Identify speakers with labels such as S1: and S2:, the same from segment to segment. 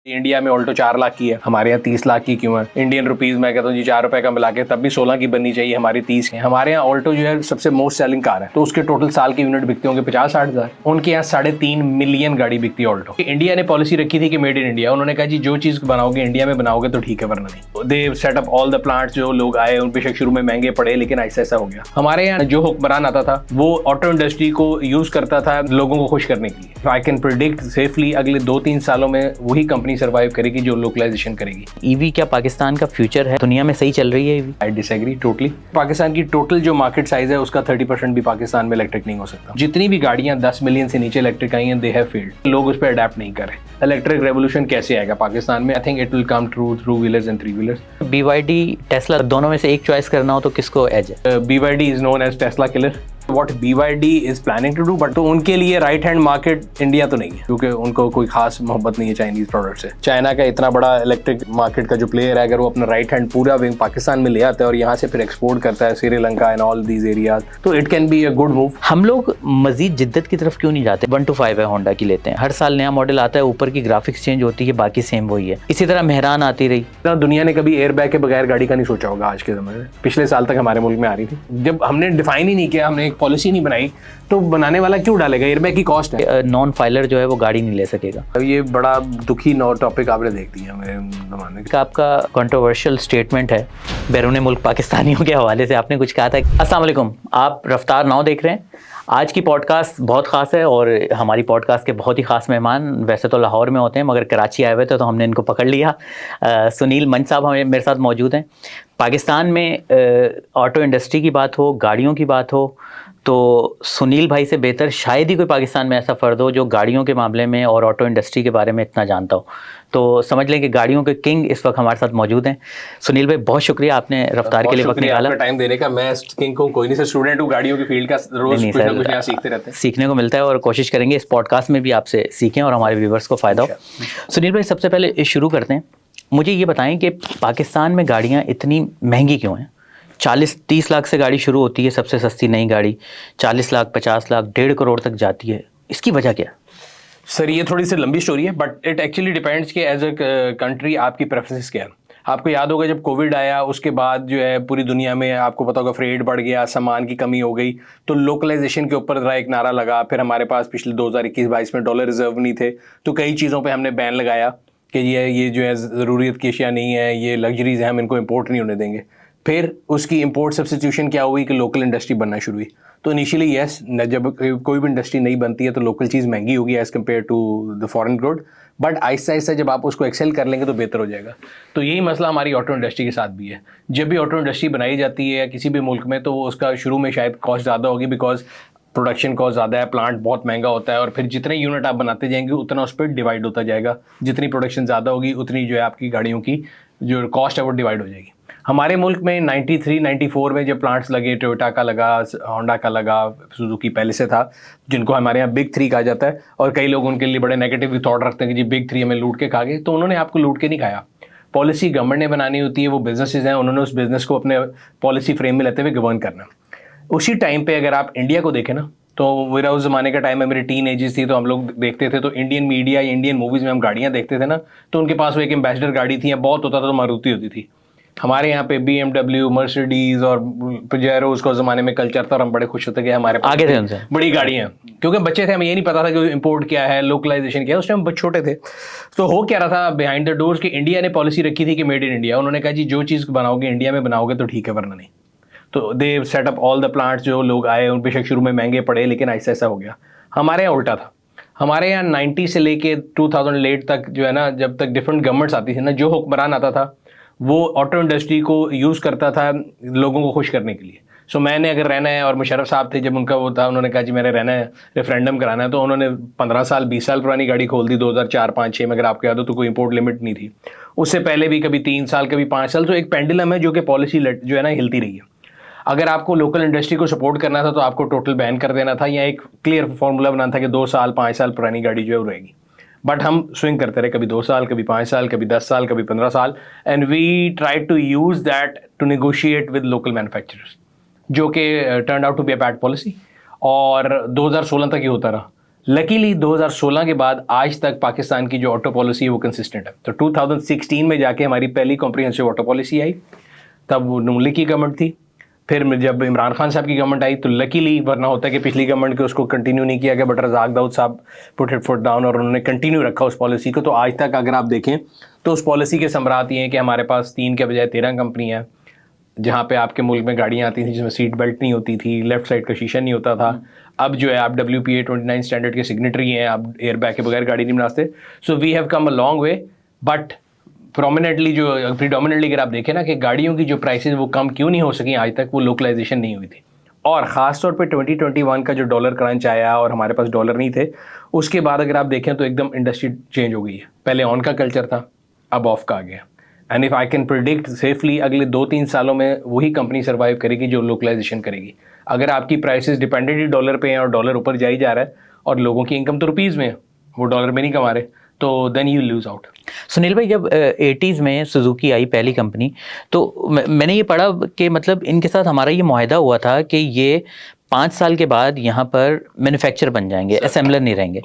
S1: India में Alto 4 lakh की है, हमारे यहाँ 30 लाख की क्यों है? इंडियन रुपीज में कहता हूँ जी 4 रुपए का मिला के तब भी 16 की बननी चाहिए, हमारी 30 है। हमारे यहाँ ऑल्टो जो है सबसे मोस्ट सेलिंग कार है, तो उसके टोटल साल के यूनिट बिकते होंगे 50-60 हजार। उनके यहाँ 3.5 मिलियन गाड़ी बिकती है ऑल्टो। इंडिया ने पॉलिसी रखी थी कि मेड इन इंडिया, उन्होंने कहा जी जो चीज बनाओगे इंडिया में बनाओगे तो ठीक है, वरना नहीं। They set up all the plants. जो लोग आए उन बेशक शुरू में महंगे पड़े, लेकिन ऐसा ऐसा हो गया। हमारे यहाँ जो हुक्मरान आता था वो ऑटो इंडस्ट्री को यूज करता था लोगों को खुश करने के लिए। आई कैन प्रिडिक्ट सेफली अगले 2-3 सालों में वही कंपनी सर्वाइव करेगी जो लोकलाइजेशन करेगी।
S2: ईवी क्या पाकिस्तान का फ्यूचर है? दुनिया में सही चल रही है EV?
S1: I disagree totally. Pakistan की टोटल जो मार्केट साइज है उसका 30% भी पाकिस्तान में इलेक्ट्रिक नहीं हो सकता। जितनी भी गाड़ियां 10 मिलियन से नीचे इलेक्ट्रिक आई हैं, दे हैव फेल्ड। लोग उस पर अडेप्ट नहीं कर रहे। इलेक्ट्रिक रेवोल्यूशन कैसे आएगा पाकिस्तान में? I think it will come through wheelers and 3 wheelers.
S2: BYD, Tesla, दोनों में से एक चॉइस करना हो तो किसको एज है?
S1: BYD is known as Tesla killer. What BYD is planning to do, but तो उनके लिए राइट हैंड मार्केट इंडिया तो नहीं है, क्योंकि उनको कोई खास मोहब्बत नहीं है चाइनीज प्रोडक्ट से। चाइना का इतना बड़ा इलेक्ट्रिक मार्केट का जो प्लेयर है, अगर वो अपना राइट हैंड पूरा विंग पाकिस्तान में ले आता है और यहाँ से फिर एक्सपोर्ट करता है Sri Lanka and all these areas, तो it can be a good move.
S2: हम लोग मजीद जिद्दत की तरफ क्यों नहीं जाते? 1 to 5 है होंडा की लेते हैं, हर साल नया मॉडल आता है, ऊपर की ग्राफिक्स चेंज होती है, बाकी सेम वही है। इसी तरह मेहरान आती रही।
S1: दुनिया ने कभी एयर बैग के बगैर गाड़ी का नहीं सोचा होगा आज के समय में। पिछले साल तक हमारे मुल्क में आ रही थी, जब हमने डिफाइन ही नहीं किया, हमने एक पॉलिसी नहीं बनाई, तो बनाने वाला क्यों डालेगा? एयरबैग की कॉस्ट है।
S2: नॉन फाइलर जो है वो गाड़ी नहीं ले सकेगा।
S1: अब ये बड़ा दुखी टॉपिक आपने देख दिया मेरे जमाने का।
S2: आपका कंट्रोवर्शियल स्टेटमेंट है बैरून मुल्क पाकिस्तानियों के हवाले से, आपने कुछ कहा था। अस्सलाम वालेकुम, आप रफ्तार नाउ देख रहे हैं। आज की पॉडकास्ट बहुत ख़ास है और हमारी पॉडकास्ट के बहुत ही ख़ास मेहमान वैसे तो लाहौर में होते हैं मगर कराची आए हुए थे तो हमने इनको पकड़ लिया। सुनील मंच साहब हमें मेरे साथ मौजूद हैं। पाकिस्तान में ऑटो इंडस्ट्री की बात हो, गाड़ियों की बात हो, तो सुनील भाई से बेहतर शायद ही कोई पाकिस्तान में ऐसा फ़र्द हो जो गाड़ियों के मामले में और ऑटो इंडस्ट्री के बारे में इतना जानता हो। तो समझ लें कि गाड़ियों के किंग इस वक्त हमारे साथ मौजूद हैं। सुनील भाई बहुत शुक्रिया, आपने रफ्तार के लिए वक्त निकाला,
S1: टाइम देने का। मैं किंग को कोई नहीं से स्टूडेंट हूँ गाड़ियों की फील्ड का, रोज कुछ ना कुछ नया सीखते रहते हैं,
S2: सीखने को मिलता है और कोशिश करेंगे इस पॉडकास्ट में भी आपसे सीखें और हमारे व्यूवर्स को फ़ायदा हो। सुनील भाई सबसे पहले शुरू करते हैं, मुझे ये बताएं कि पाकिस्तान में गाड़ियाँ इतनी महंगी क्यों हैं? 40-30 लाख से गाड़ी शुरू होती है, सबसे सस्ती नई गाड़ी 40 लाख, 50 लाख, 1.5 करोड़ तक जाती है। इसकी वजह क्या है?
S1: सर ये थोड़ी सी लंबी स्टोरी है, बट इट एक्चुअली डिपेंड्स कि एज अ कंट्री आपकी प्रेफरेंसेस क्या है। आपको याद होगा जब कोविड आया उसके बाद जो है पूरी दुनिया में आपको पता होगा फ्रेट बढ़ गया, सामान की कमी हो गई, तो लोकलाइजेशन के ऊपर जरा एक नारा लगा। फिर हमारे पास पिछले 2021-22 में डॉलर रिजर्व नहीं थे, तो कई चीज़ों पे हमने बैन लगाया कि ये जो है ज़रूरियत की अशिया नहीं है, ये लग्जरीज हैं, हम इनको इम्पोर्ट नहीं होने देंगे। फिर उसकी इंपोर्ट सब्स्टिट्यूशन क्या हुई कि लोकल इंडस्ट्री बनना शुरू हुई। तो इनिशियली यस, जब कोई भी इंडस्ट्री नहीं बनती है तो लोकल चीज़ महंगी होगी as compared to the foreign good, but आहिस्ता आहिस्ता जब आप उसको एक्सेल कर लेंगे तो बेहतर हो जाएगा। तो यही मसला हमारी ऑटो इंडस्ट्री के साथ भी है। जब भी ऑटो इंडस्ट्री बनाई जाती है किसी भी मुल्क में, तो उसका शुरू में शायद कॉस्ट ज़्यादा होगी, बिकॉज प्रोडक्शन कॉस्ट ज़्यादा है, प्लांट बहुत महंगा होता है, और फिर जितने यूनिट आप बनाते जाएंगे उतना उस पर डिवाइड होता जाएगा। जितनी प्रोडक्शन ज़्यादा होगी उतनी जो है आपकी गाड़ियों की जो कॉस्ट है वो डिवाइड हो जाएगी। हमारे मुल्क में 93-94 में जब प्लांट्स लगे, टोयोटा का लगा, होंडा का लगा, सुजुकी पहले से था, जिनको हमारे यहाँ बिग 3 कहा जाता है, और कई लोग उनके लिए बड़े नेगेटिव थॉट रखते हैं कि जी बिग 3 हमें लूट के खा गए। तो उन्होंने आपको लूट के नहीं खाया। पॉलिसी गवर्नमेंट ने बनानी होती है, वो बिजनेसेस हैं, उन्होंने उस बिजनेस को अपने पॉलिसी फ्रेम में लेते हुए गवर्न करना। उसी टाइम पर अगर आप इंडिया को देखें ना, तो मेरा उस ज़माने का टाइम है, मेरी टीन एजेस थी, तो हम लोग देखते थे, तो इंडियन मीडिया या इंडियन मूवीज़ में हम गाड़ियाँ देखते थे ना, तो उनके पास वो एक एम्बेसडर गाड़ी थी, बहुत होता था तो मारुति होती थी। हमारे यहाँ पे BMW, मर्सिडीज और पजेरो उसको ज़माने में कल्चर था और हम बड़े खुश होते कि हमारे पास
S2: आगे थे उनसे
S1: बड़ी गाड़ियाँ, क्योंकि बच्चे थे, हमें ये नहीं पता था कि इम्पोर्ट क्या है, लोकलाइजेशन क्या है, उस टाइम हम छोटे थे। तो हो क्या रहा था बिहाइंड द डोर्स कि इंडिया ने पॉलिसी रखी थी कि मेड इन इंडिया। उन्होंने कहा जी जो चीज़ बनाओगे इंडिया में बनाओगे तो ठीक है, वरना नहीं। तो they set up all the plants. जो लोग आए उन बेशक शुरू में महंगे पड़े, लेकिन ऐसा ऐसा हो गया। हमारे यहाँ उल्टा था। हमारे यहाँ 90 से लेके 2008 तक जो है ना, जब तक डिफरेंट गवर्नमेंट्स आती थी ना, जो हुक्मरान आता था वो ऑटो इंडस्ट्री को यूज़ करता था लोगों को खुश करने के लिए। सो मैंने अगर रहना है, और मुशर्रफ साहब थे जब उनका वो था, उन्होंने कहा जी मैंने रहना है, रेफरेंडम कराना है, तो उन्होंने 15 साल 20 साल पुरानी गाड़ी खोल दी 2004, 5, 6 में। अगर आपको याद हो तो कोई इंपोर्ट लिमिट नहीं थी। उससे पहले भी कभी 3 साल कभी 5 साल। तो एक पेंडुलम है जो कि पॉलिसी जो है ना हिलती रही है। अगर आपको लोकल इंडस्ट्री को सपोर्ट करना था तो आपको टोटल बैन कर देना था, या एक क्लियर फार्मूला बनाना था कि 2 साल 5 साल पुरानी गाड़ी जो है वो रहेगी। बट हम स्विंग करते रहे, कभी 2 साल, कभी 5 साल, कभी 10 साल, कभी 15 साल, and we try to use that to negotiate with local manufacturers, जो कि turn out to be a bad policy. और 2016 तक ही होता रहा। लकीली 2016 के बाद आज तक पाकिस्तान की जो ऑटो पॉलिसी है वो कंसिस्टेंट है। तो 2016 में जाके हमारी पहली कॉम्प्रिहेंसिव ऑटो पॉलिसी आई, तब वो नून लीग की गवर्नमेंट थी। फिर जब इमरान खान साहब की गवर्नमेंट आई तो लकीली, वरना होता है कि पिछली गवर्नमेंट के उसको कंटिन्यू नहीं किया गया, बट रज़ाक दाऊद साहब पुट इट फुट डाउन और उन्होंने कंटिन्यू रखा उस पॉलिसी को। तो आज तक अगर आप देखें तो उस पॉलिसी के समरात ये हैं कि हमारे पास 3 के बजाय 13 कंपनी है, जहाँ पे आपके मुल्क में गाड़ियाँ आती थी जिसमें सीट बेल्ट नहीं होती थी, लेफ्ट साइड का शीशा नहीं होता था। अब जो है आप WPA 29 स्टैंडर्ड के सिग्नेटरी हैं, आप एयर बैग के बगैर गाड़ी नहीं बनाते। So we have come a long way, but predominantly अगर आप देखें ना कि गाड़ियों की जो प्राइसेस वो कम क्यों नहीं हो सकी आज तक, वो लोकलाइजेशन नहीं हुई थी। और ख़ासतौर पे 2021 का जो डॉलर क्रंच आया और हमारे पास डॉलर नहीं थे, उसके बाद अगर आप देखें तो एकदम इंडस्ट्री चेंज हो गई है। पहले ऑन का कल्चर था, अब ऑफ का आ गया। And if I can predict safely अगले 2-3 सालों में वही कंपनी सर्वाइव करेगी जो लोकलाइजेशन करेगी। अगर आपकी प्राइसेस डिपेंडेंट ही डॉलर पे हैं और डॉलर ऊपर जा ही जा रहा है और लोगों की इनकम तो रुपीज़ में है, वो डॉलर में नहीं कमा रहे, तो then you lose out.
S2: Sunil भाई, जब 80s में सुजुकी आई पहली कंपनी, तो मैंने ये पढ़ा कि मतलब इनके साथ हमारा ये मुआहदा हुआ था कि ये 5 साल के बाद यहाँ पर मैन्युफैक्चर बन जाएंगे, असेंबलर नहीं रहेंगे,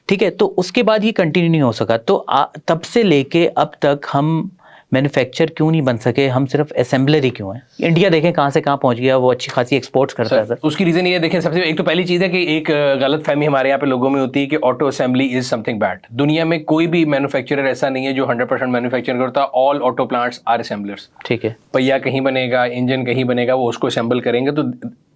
S2: ठीक है। तो उसके बाद ये कंटिन्यू नहीं हो सका, तो तब से लेके अब तक हम मैन्युफैक्चर क्यों नहीं बन सके, हम सिर्फ असेंबलर ही क्यों हैं? इंडिया देखें कहाँ से कहाँ पहुँच गया, वो अच्छी खासी एक्सपोर्ट्स करता है सर।
S1: उसकी रीज़न ये देखें, सबसे एक तो पहली चीज़ है कि एक गलत फहमी हमारे यहाँ पे लोगों में होती है कि auto assembly is something bad. दुनिया में कोई भी मैन्युफैक्चरर ऐसा नहीं है जो 100% मैन्युफैक्चर करता। All auto plants are assemblers,
S2: ठीक है।
S1: पहिया कहीं बनेगा, इंजन कहीं बनेगा, वो उसको असेंबल करेंगे, तो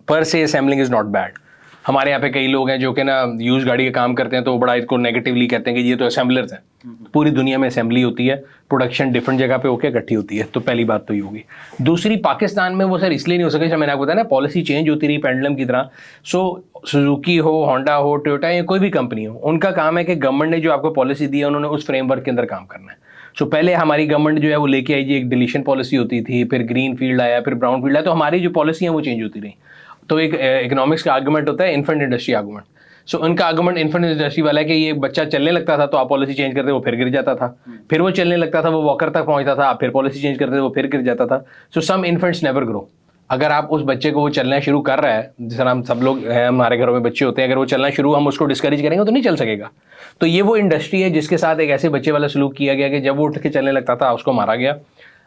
S1: पर से असेंबलिंग इज़ नॉट बैड। हमारे यहाँ पे कई लोग हैं जो कि ना यूज गाड़ी का काम करते हैं, तो वो बड़ा इसको नेगेटिवली कहते हैं कि ये तो असेंबलर्स हैं। पूरी दुनिया में असेंबली होती है, प्रोडक्शन डिफरेंट जगह पे होकर इकट्ठी होती है। तो पहली बात तो ये होगी। दूसरी, पाकिस्तान में वो सर इसलिए नहीं हो सके, जैसे मैंने आपको बताया ना, पॉलिसी चेंज होती रही पेंडुलम की तरह। सो सुजुकी हो, होंडा हो, टोयोटा, या कोई भी कंपनी हो, उनका काम है कि गवर्नमेंट ने जो आपको पॉलिसी दी है उन्होंने उस फ्रेमवर्क के अंदर काम करना है। सो पहले हमारी गवर्नमेंट जो है वो लेके आई जी एक डिलीशन पॉलिसी होती थी, फिर ग्रीन फील्ड आया, फिर ब्राउन फील्ड आया, तो हमारी जो पॉलिसी है वो चेंज होती रही। तो एक इकोनॉमिक्स का आर्गुमेंट होता है इन्फेंट इंडस्ट्री आर्गुमेंट। सो उनका आर्गुमेंट इन्फेंट इंडस्ट्री वाला है कि ये बच्चा चलने लगता था तो आप पॉलिसी चेंज करते वो फिर गिर जाता था, फिर वो चलने लगता था, वो वॉकर तक पहुंचता था, आप फिर पॉलिसी चेंज करते वो फिर गिर जाता था। सो सम इन्फेंट्स नेवर ग्रो। अगर आप उस बच्चे को वो चलना शुरू कर रहा है, जैसे हम सब लोग हैं, हमारे घरों में बच्चे होते हैं, अगर वो चलना शुरू हम उसको डिस्करेज करेंगे तो नहीं चल सकेगा। तो ये वो इंडस्ट्री है जिसके साथ एक ऐसे बच्चे वाला सलूक किया गया कि जब वो उठ के चलने लगता था उसको मारा गया।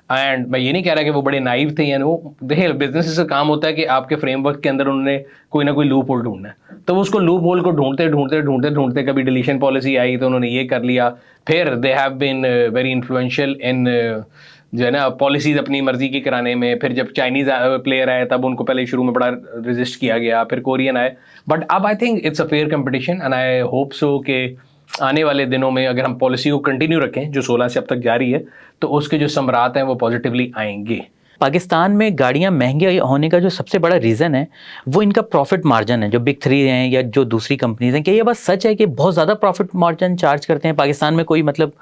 S1: एंड मैं ये नहीं कह रहा कि वो बड़े नाइव थे, यानी वो देखिए बिजनेस से काम होता है कि आपके फ्रेमवर्क के अंदर उन्होंने कोई ना कोई लूप होल ढूंढना है, तो वो उसको लूप होल को ढूंढते कभी डिलीशन पॉलिसी आई तो उन्होंने ये कर लिया। फिर they have been very influential in जो है ना पॉलिसीज अपनी मर्जी की कराने में। फिर जब चाइनीज प्लेयर आए तब उनको पहले शुरू में बड़ा रेजिस्ट किया गया, फिर कोरियन आए, बट अब I think it's a fair competition and I hope so कि आने वाले दिनों में अगर हम पॉलिसी को कंटिन्यू रखें जो 16 से अब तक जारी है, तो उसके जो समरात हैं वो पॉजिटिवली आएंगे।
S2: पाकिस्तान में गाड़ियाँ महंगी होने का जो सबसे बड़ा रीज़न है वो इनका प्रॉफिट मार्जिन है, जो बिग 3 हैं या जो दूसरी कंपनीज हैं। क्या ये बात सच है कि बहुत ज़्यादा प्रॉफिट मार्जिन चार्ज करते हैं पाकिस्तान में? कोई मतलब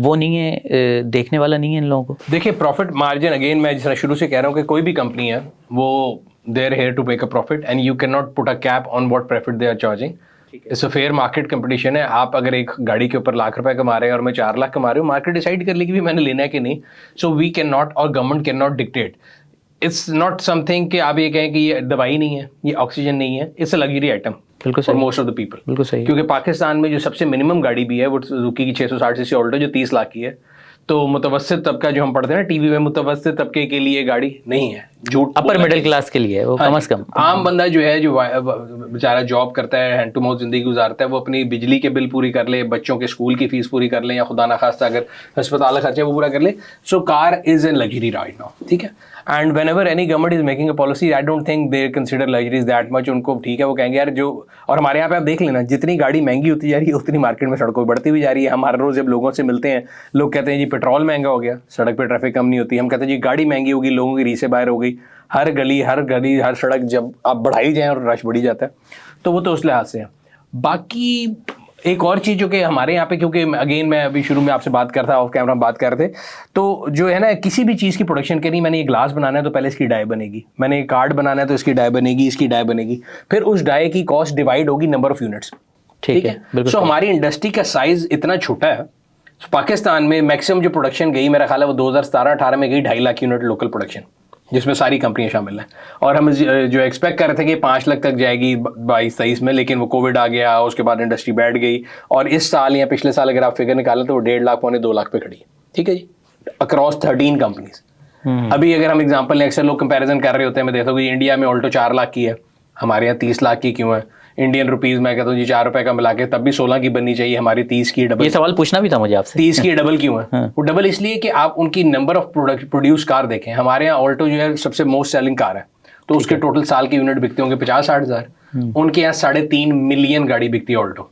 S2: वो नहीं है, देखने वाला नहीं है इन लोगों को?
S1: देखिए, प्रॉफिट मार्जिन अगेन मैं जिस शुरू से कह रहा हूँ कि कोई भी कंपनी है वो they're here to make a profit and you can not put a cap on what profit they are charging. It's a fair market competition है। आप अगर एक गाड़ी के ऊपर लाख रुपए कमा रहे हैं और मैं 4 लाख कमा रही हूँ, मार्केट डिसाइड कर लेगी भी मैंने लेना है कि नहीं। सो वी कैन नॉट और government can not dictate. It's not something कि आप ये कहें कि ये दवाई नहीं है, ये ऑक्सीजन नहीं है, it's a luxury item for most of the people.
S2: बिल्कुल सही।
S1: क्योंकि पाकिस्तान में जो सबसे मिनिमम गाड़ी भी है वो सुजुकी की 660 सीसी ऑल्टो जो 30 लाख की है। तो मुतवस्सित तबका जो हम पढ़ते हैं ना टीवी में, मुतवस्सित तबके के लिए गाड़ी नहीं है, झूठ।
S2: अपर मिडिल क्लास के लिए वो कम से कम।
S1: आम बंदा जो है, जो बेचारा जॉब करता है, हैंड टू माउथ जिंदगी गुजारता है, वो अपनी बिजली के बिल पूरी कर ले, बच्चों के स्कूल की फीस पूरी कर ले, या खुदा ना खास्ता अगर अस्पताल का खर्चा वो पूरा कर ले। So car is an luxury right now, ठीक है। And whenever any government is making a policy, I don't think they consider luxuries that much. उनको ठीक है, वो कहेंगे यार जो, और हमारे यहाँ पे आप देख लेना, जितनी गाड़ी महंगी होती जा रही है उतनी मार्केट में सड़कों पर बढ़ती भी जा रही है। हम हर रोज जब लोगों से मिलते हैं, लोग कहते हैं जी पेट्रोल महंगा हो गया, सड़क पे ट्रैफिक कम नहीं होती। हम कहते हैं जी गाड़ी महंगी होगी, लोगों की रीसें बाहर हो गई। हर गली हर सड़क जब आप बढ़ाई जाए और रश बढ़ी जाता है, तो वो तो उस लिहाज से है। बाकी एक और चीज़ जो कि हमारे यहाँ पे, क्योंकि अगेन मैं अभी शुरू में आपसे बात कर रहा था, ऑफ कैमरा बात कर रहे थे, तो जो है ना किसी भी चीज़ की प्रोडक्शन करनी, मैंने ये ग्लास बनाना है तो पहले इसकी डाई बनेगी, मैंने ये कार्ड बनाना है तो इसकी डाई बनेगी, इसकी डाई बनेगी, फिर उस डाई की कॉस्ट डिवाइड होगी नंबर ऑफ यूनिट्स, ठीक है। सो हमारी इंडस्ट्री का साइज इतना छोटा है। पाकिस्तान में मैक्सिमम जो प्रोडक्शन गई, मेरा ख्याल है वो 2017-18 में गई 2.5 लाख यूनिट लोकल प्रोडक्शन, जिसमें सारी कंपनियां शामिल हैं। और हम जो एक्सपेक्ट कर रहे थे कि 5 लाख तक जाएगी 22-23 में, लेकिन वो कोविड आ गया, उसके बाद इंडस्ट्री बैठ गई और इस साल या पिछले साल अगर आप फिगर निकालें तो वो 1.5 लाख पौने 2 लाख पे खड़ी है। ठीक है जी, अक्रॉस 13 कंपनीज। अभी अगर हम एग्जांपल लें, अक्सर लोग कंपैरिजन कर रहे होते हैं, मैं देखता हूँ कि इंडिया में ऑल्टो 4 लाख की है, हमारे यहाँ 30 लाख की क्यों है? इंडियन रुपीज मैं कहता हूँ जी 4 रुपए का मिला के तब भी 16 की बननी चाहिए, हमारी 30 की डबल।
S2: ये सवाल पूछना भी था मुझे आपसे,
S1: 30 की डबल क्यों है? वो डबल इसलिए कि आप उनकी नंबर ऑफ प्रोड्यूस कार देखें। हमारे यहाँ ऑल्टो जो है सबसे मोस्ट सेलिंग कार है, तो उसके टोटल साल के यूनिट बिकते होंगे 50-60 हजार। उनके यहाँ 3.5 मिलियन गाड़ी बिकती है ऑल्टो,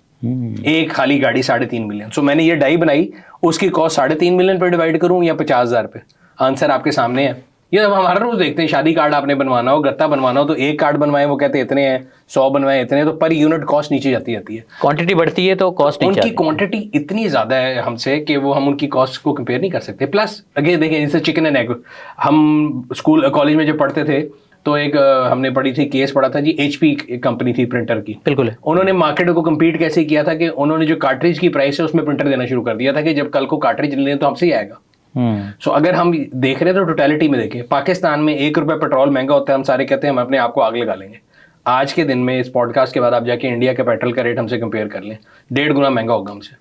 S1: एक खाली गाड़ी 3.5 मिलियन। सो मैंने ये डाई बनाई, उसकी कॉस्ट 3.5 मिलियन पे डिवाइड करूँ या 50,000 पे, आंसर आपके सामने है। ये हम हमारा रोज देखते हैं, शादी कार्ड आपने बनवाना हो, गत्ता बनवाना हो, तो एक कार्ड बनवाए वो कहते हैं इतने हैं, 100 बनवाए इतने, तो पर यूनिट कॉस्ट नीचे जाती है।
S2: क्वांटिटी बढ़ती है तो कॉस्ट नीचे
S1: उनकी क्वांटिटी इतनी ज्यादा है हमसे कि वो हम उनकी कॉस्ट को कंपेयर नहीं कर सकते। प्लस अगे देखिए, जैसे चिकन एंड एग, हम स्कूल कॉलेज में जब पढ़ते थे तो एक हमने पढ़ी थी, केस पढ़ा था जी, HP कंपनी थी प्रिंटर की।
S2: बिल्कुल।
S1: उन्होंने मार्केट को कम्पीट कैसे किया था कि उन्होंने जो कार्ट्रिज की प्राइस है उसमें प्रिंटर देना शुरू कर दिया था कि जब कल को कार्ट्रिज लें तो हमसे ही आएगा। सो अगर हम देख रहे हैं तो टोटलिटी में देखें, पाकिस्तान में 1 रुपये पेट्रोल महंगा होता है, हम सारे कहते हैं हम अपने आप को आग लगा लेंगे। आज के दिन में इस पॉडकास्ट के बाद आप जाके इंडिया के पेट्रोल का रेट हमसे कंपेयर कर लें, 1.5 गुना महंगा होगा हमसे।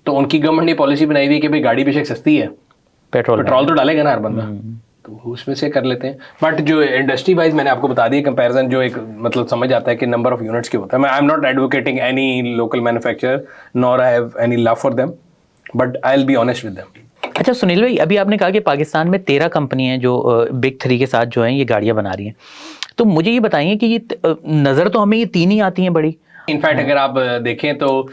S1: तो उनकी गवर्नमेंट ने पॉलिसी बनाई हुई है कि भाई गाड़ी बेशक सस्ती है, पेट्रोल तो डालेगा ना हर बंदा, तो उसमें से कर लेते हैं। बट जो इंडस्ट्री वाइज मैंने आपको बता दिया कंपैरिजन, जो एक मतलब समझ आता है कि नंबर ऑफ यूनिट्स के होता है। आई am not advocating any local manufacturer, nor I have any love for them, but I will be honest with them.
S2: अच्छा सुनील भाई, अभी आपने कहा कि पाकिस्तान में 13 कंपनी हैं जो बिग 3 के साथ जो हैं ये गाड़ियां बना रही हैं, तो मुझे ये बताइए कि ये नज़र तो हमें ये 3 ही आती हैं बड़ी।
S1: इनफैक्ट अगर आप देखें तो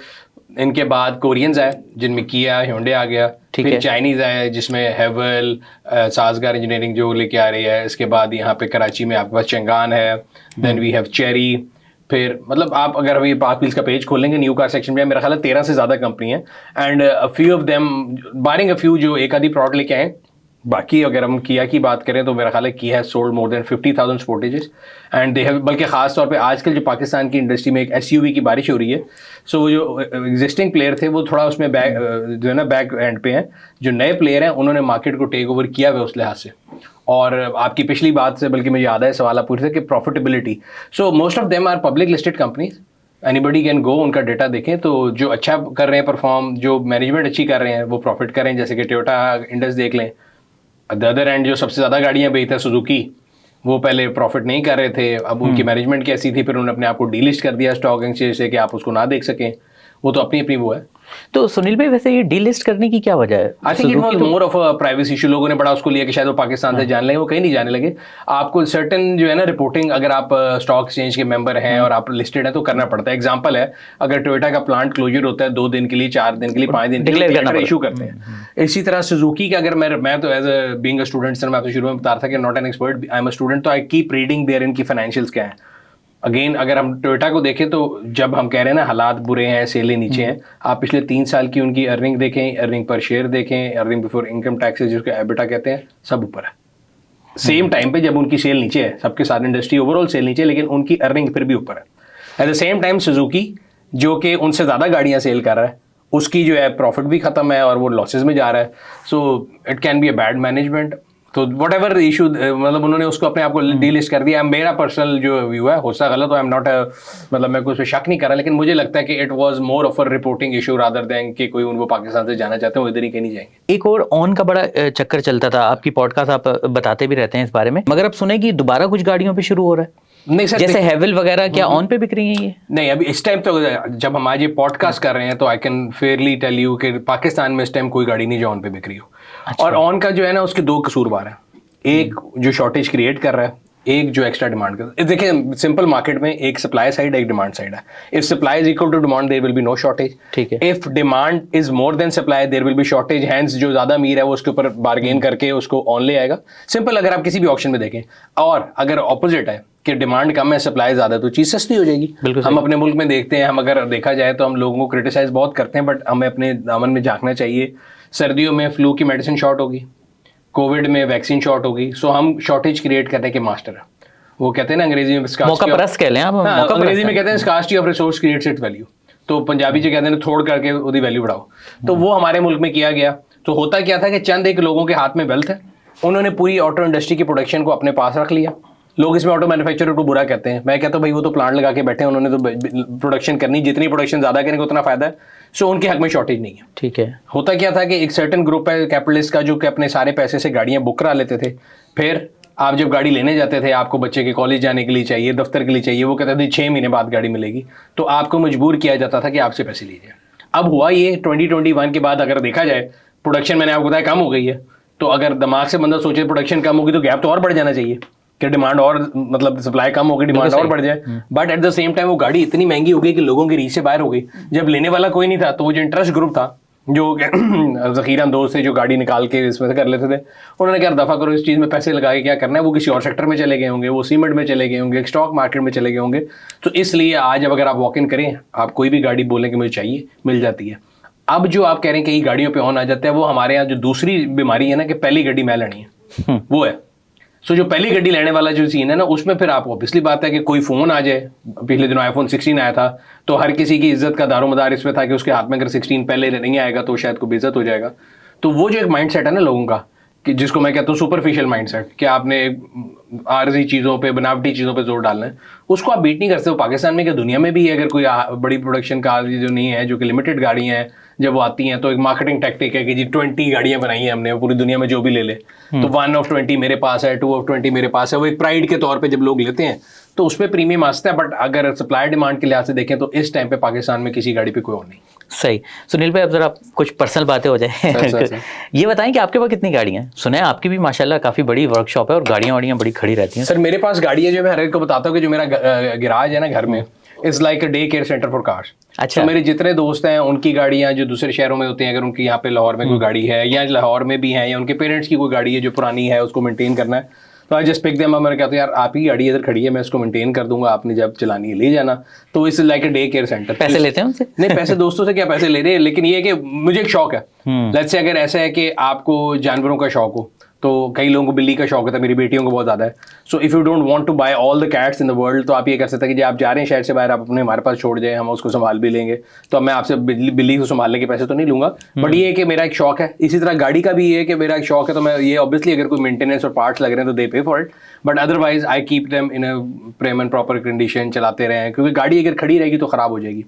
S1: इनके बाद कोरियंस आए जिनमें किया, hyundai आ गया, फिर चाइनीज आए जिसमें हेवल, साजगार इंजीनियरिंग जो लेके आ रही है, इसके बाद यहाँ पे कराची में आपके पास चंगान है, देन वी हैव चेरी, फिर मतलब आप अगर अभी पार्क व्हील्स का पेज खोलेंगे न्यू कार सेक्शन में मेरा ख्याल है 13 से ज़्यादा कंपनी है, and few of them barring a few जो एक आधी प्रोडक्ट लेके आए। बाकी अगर हम किया की बात करें तो मेरा ख्याल है Kia has sold more than 50,000 Sportages and they have, बल्कि खास तौर पे आजकल जो पाकिस्तान की इंडस्ट्री में एक SUV की बारिश हो रही है, सो वो जो एग्जिस्टिंग प्लेयर थे वो थोड़ा उसमें बैक जो है ना बैक एंड पे हैं। जो नए प्लेयर हैं उन्होंने मार्केट को टेक ओवर किया हुआ उस लिहाज से। और आपकी पिछली बात से बल्कि मुझे याद है सवाल आप पूछ रहे थे कि profitability, so most of them are public listed companies, anybody can go उनका डेटा देखें, तो जो अच्छा कर रहे हैं परफॉर्म, जो मैनेजमेंट अच्छी कर रहे हैं वो प्रॉफिट कर रहे हैं, जैसे कि टोयोटा इंडस देख लें। द अदर एंड जो सबसे ज़्यादा गाड़ियाँ बेचता है सुजुकी, वो पहले प्रॉफिट नहीं कर रहे थे, अब उनकी मैनेजमेंट कैसी थी, फिर उन्होंने अपने आप को डीलिस्ट कर दिया स्टॉक एक्सचेंज से कि आप उसको ना देख सकें, वो तो अपनी अपनी वो है।
S2: तो सुनील भाई वैसे ये डीलिस्ट करने की क्या वजह है?
S1: I think it was more of a privacy issue. लोगों ने बड़ा उसको लिया कि शायद वो पाकिस्तान से जाने लगे, वो कहीं नहीं जाने लगे। आपको सर्टेन जो है ना रिपोर्टिंग, अगर आप स्टॉक एक्सचेंज के मेंबर हैं और आप लिस्टेड हैं तो करना पड़ता है। एग्जांपल है, अगर टोयोटा का प्लांट क्लोजर होता है 2 दिन के लिए, 4 दिन के लिए, 5 दिन के लिए इशू करते हैं। इसी तरह सुजुकी का, अगर मैं तो as a being a student sir, मैं आपको शुरू में बता रहा था कि not an expert, I am a student, तो आई कीप रीडिंग देयर इनकी फाइनेंशियल्स क्या है। अगेन अगर हम टोयोटा को देखें तो जब हम कह रहे हैं ना हालात बुरे हैं, सेलें नीचे हैं, आप पिछले 3 साल की उनकी अर्निंग देखें, अर्निंग पर शेयर देखें, अर्निंग बिफोर इनकम टैक्सेस जिसको एबिटा कहते हैं, सब ऊपर है। सेम टाइम पे जब उनकी सेल नीचे है, सबके साथ इंडस्ट्री ओवरऑल सेल नीचे है, लेकिन उनकी अर्निंग फिर भी ऊपर है। At the same time Suzuki जो कि उनसे ज़्यादा गाड़ियाँ सेल कर रहा है, उसकी जो है प्रॉफिट भी खत्म है और वो लॉसेज में जा रहा है। So it can be a bad management. तो वट एवर इशू, मतलब उन्होंने उसको अपने आप को डीलिस्ट कर दिया। मेरा पर्सनल जो व्यू है, हो सकता गलत हो, आई एम नॉट, मतलब मैं कुछ शक नहीं कर रहा, लेकिन मुझे लगता है कि it was more of a reporting issue rather than कि कोई उनको पाकिस्तान से जाना चाहते हैं, वो इधर ही कहीं नहीं जाएंगे।
S2: एक और ऑन का बड़ा चक्कर चलता था, आपकी पॉडकास्ट आप बताते भी रहते हैं इस बारे में, मगर अब सुने कि दोबारा कुछ गाड़ियों पे शुरू हो रहा है।
S1: नहीं सर,
S2: जैसे हेवल वगैरह, क्या ऑन पे बिक रही हैं ये?
S1: नहीं, अभी इस टाइम तो जब हम आज ये पॉडकास्ट कर रहे हैं तो I can fairly tell you कि पाकिस्तान में इस टाइम कोई गाड़ी नहीं जो ऑन पे बिक रही हो।
S2: अच्छा।
S1: और ऑन का जो है ना उसके 2 कसूरवार हैं, एक जो शॉर्टेज क्रिएट कर रहा है, एक जो एक्स्ट्रा डिमांड कर रहा है। देखिए सिंपल मार्केट में एक सप्लाई साइड है, एक डिमांड साइड है। If supply is equal to demand there will be no shortage.
S2: ठीक है।
S1: If demand is more than supply there will be shortage, hence जो ज्यादा अमीर है वो उसके ऊपर बार्गेन करके उसको ऑन ले आएगा। सिंपल, अगर आप किसी भी ऑप्शन में देखें। और अगर ऑपोजिट है कि डिमांड कम है, सप्लाई ज्यादा है, तो चीज सस्ती हो जाएगी। हम अपने मुल्क में देखते हैं, हम अगर देखा जाए तो हम लोगों को क्रिटिसाइज बहुत करते हैं, बट हमें अपने दामन में झांकना चाहिए। सर्दियों में फ्लू की मेडिसिन शॉर्ट होगी, कोविड में वैक्सीन शॉर्ट होगी, सो हम शॉर्टेज क्रिएट करने के मास्टर हैं। वो कहते हैं ना अंग्रेजी में
S2: मौका परस्त कह लें आप,
S1: अंग्रेजी में कहते हैं scarcity of resource creates it value, तो पंजाबी जो कहते हैं थोड़ करके उसकी वैल्यू बढ़ाओ। तो वो हमारे मुल्क में किया गया। तो होता क्या था कि चंद एक लोगों के हाथ में वेल्थ है, उन्होंने पूरी ऑटो इंडस्ट्री की प्रोडक्शन को अपने पास रख लिया। लोग इसमें ऑटो मैन्युफैक्चरर को बुरा कहते हैं, मैं कहता हूँ भाई वो तो प्लांट लगा के बैठे हैं, उन्होंने तो प्रोडक्शन करनी, जितनी प्रोडक्शन ज़्यादा करेंगे उतना फायदा है। सो उनके हक में शॉर्टेज नहीं है।
S2: ठीक है।
S1: होता क्या था कि एक सर्टेन ग्रुप है कैपिटलिस्ट का जो कि अपने सारे पैसे से गाड़ियाँ बुक करा लेते थे। फिर आप जब गाड़ी लेने जाते थे, आपको बच्चे के कॉलेज जाने के लिए चाहिए, दफ्तर के लिए चाहिए, वो कहते थे 6 महीने बाद गाड़ी मिलेगी, तो आपको मजबूर किया जाता था कि आपसे पैसे लीजिए। अब हुआ ये 2021 के बाद अगर देखा जाए, प्रोडक्शन मैंने आपको बताया कम हो गई है, तो अगर दिमाग से बंदा सोचे प्रोडक्शन कम होगी तो गैप तो और बढ़ जाना चाहिए कि डिमांड और मतलब सप्लाई कम होगी, डिमांड और बढ़ जाए। But at the same time वो गाड़ी इतनी महंगी हो गई कि लोगों की रीच से बाहर हो गई। जब लेने वाला कोई नहीं था तो वो जो इंटरेस्ट ग्रुप था, जो ज़ख़ीरा अंदोज़ से जो गाड़ी निकाल के इसमें से कर लेते थे, उन्होंने क्या दफ़ा करो, इस चीज़ में पैसे लगा के क्या करना है, वो किसी और सेक्टर में चले गए होंगे, वो सीमेंट में चले गए होंगे, स्टॉक मार्केट में चले गए होंगे। तो इसलिए आज अब अगर आप वॉक इन करें, आप कोई भी गाड़ी बोलें कि मुझे चाहिए, मिल जाती है। अब जो आप कह रहे हैं कि गाड़ियों पे ऑन आ जाता है, वो हमारे यहाँ जो दूसरी बीमारी है ना कि पहली गाड़ी मैं लेनी है, वो है। सो जो पहली गाड़ी लेने वाला जो सीन है ना, उसमें फिर आप ऑब्वियसली बात है कि कोई फ़ोन आ जाए, पिछले दिनों iPhone 16 आया था, तो हर किसी की इज्जत का दारोमदार इसमें था कि उसके हाथ में अगर 16 पहले नहीं आएगा तो शायद कोई बेइज्जत हो जाएगा। तो वो जो एक माइंड सेट है ना लोगों का, कि जिसको मैं कहता हूँ सुपरफिशियल माइंड सेट, कि आपने आर्जी चीज़ों पे, बनावटी चीज़ों पे जोर डालना है, उसको आप बीट नहीं कर सकते। पाकिस्तान में क्या दुनिया में भी है, अगर कोई बड़ी प्रोडक्शन कार जो नहीं है, जो कि लिमिटेड गाड़ियाँ हैं, जब वो आती हैं तो एक मार्केटिंग टैक्टिक है कि जी 20 गाड़ियाँ बनाई हैं हमने, पूरी दुनिया में जो भी ले ले तो 1 of 20 मेरे पास है, 2 of 20 मेरे पास है। वो एक प्राइड के तौर पे जब लोग लेते हैं तो उसमें प्रीमियम आता है। बट अगर सप्लाई डिमांड के लिहाज से देखें तो इस टाइम पे पाकिस्तान में किसी गाड़ी पे कोई और नहीं।
S2: सही। सुनील भाई, अब जरा कुछ पर्सनल बातें हो जाए। ये बताएं कि आपके पास कितनी गाड़ियाँ हैं? सुना है आपकी भी माशाल्लाह काफ़ी बड़ी वर्कशॉप है और गाड़ियाँ बड़ी खड़ी रहती हैं।
S1: सर मेरे पास गाड़ी है, जो मैं हर एक को बताता हूँ कि जो मेरा गिराज है ना घर में, it's like a day care centre for cars.
S2: अच्छा।
S1: तो मेरे जितने दोस्त हैं उनकी गाड़ियाँ जो दूसरे शहरों में होती हैं, अगर उनकी यहाँ पे लाहौर में कोई गाड़ी है या लाहौर में भी है, या उनके पेरेंट्स की कोई गाड़ी है जो पुरानी है, उसको मेंटेन करना है, तो I just pick them up. मैंने कहता हूँ यार आप ही गाड़ी इधर खड़ी है, मैं इसको मेंटेन कर दूंगा, आपने जब चलानी है ले जाना। तो it's like a day care centre.
S2: पैसे लेते हैं उनसे?
S1: नहीं, पैसे दोस्तों से क्या पैसे ले रहे हैं, लेकिन ये है कि मुझे एक शौक है। लेट्स से अगर ऐसा है कि आपको जानवरों का शौक हो, तो कई लोगों को बिल्ली का शौक होता है, मेरी बेटियों को बहुत ज़्यादा है। So if you don't want to buy all the cats in the world, तो आप ये कर सकते हैं कि जब आप जा रहे हैं शहर से बाहर, आप अपने हमारे पास छोड़ जाए, हम उसको संभाल भी लेंगे। तो मैं आपसे बिल्ली को संभालने के पैसे तो नहीं लूंगा, बट ये है कि मेरा एक शौक है। इसी तरह गाड़ी का भी ये है कि मेरा एक शौक है, तो मैं ये ऑब्वियसली अगर कोई मेंटेनेंस और पार्ट्स लग रहे हैं तो दे पे for it, but otherwise I keep them in a Prem and proper condition, चलाते रहें, क्योंकि गाड़ी अगर खड़ी रहेगी तो ख़राब हो जाएगी।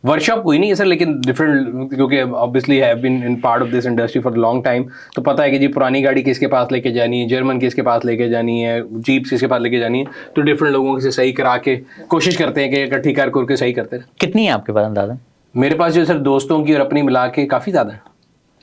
S1: वर्कशॉप कोई नहीं है सर, लेकिन डिफरेंट, क्योंकि obviously have been in part of this industry for long time, तो पता है कि जी पुरानी गाड़ी किसके पास लेके जानी है, जर्मन किसके पास लेके जानी है, जीप किसके पास लेके जानी है, तो डिफरेंट लोगों से सही करा के कोशिश करते हैं कि इकट्ठी करके सही करते हैं।
S2: कितनी है आपके पास अंदाज़ा? मेरे
S1: पास जो सर दोस्तों की और अपनी मिला के काफ़ी ज़्यादा है।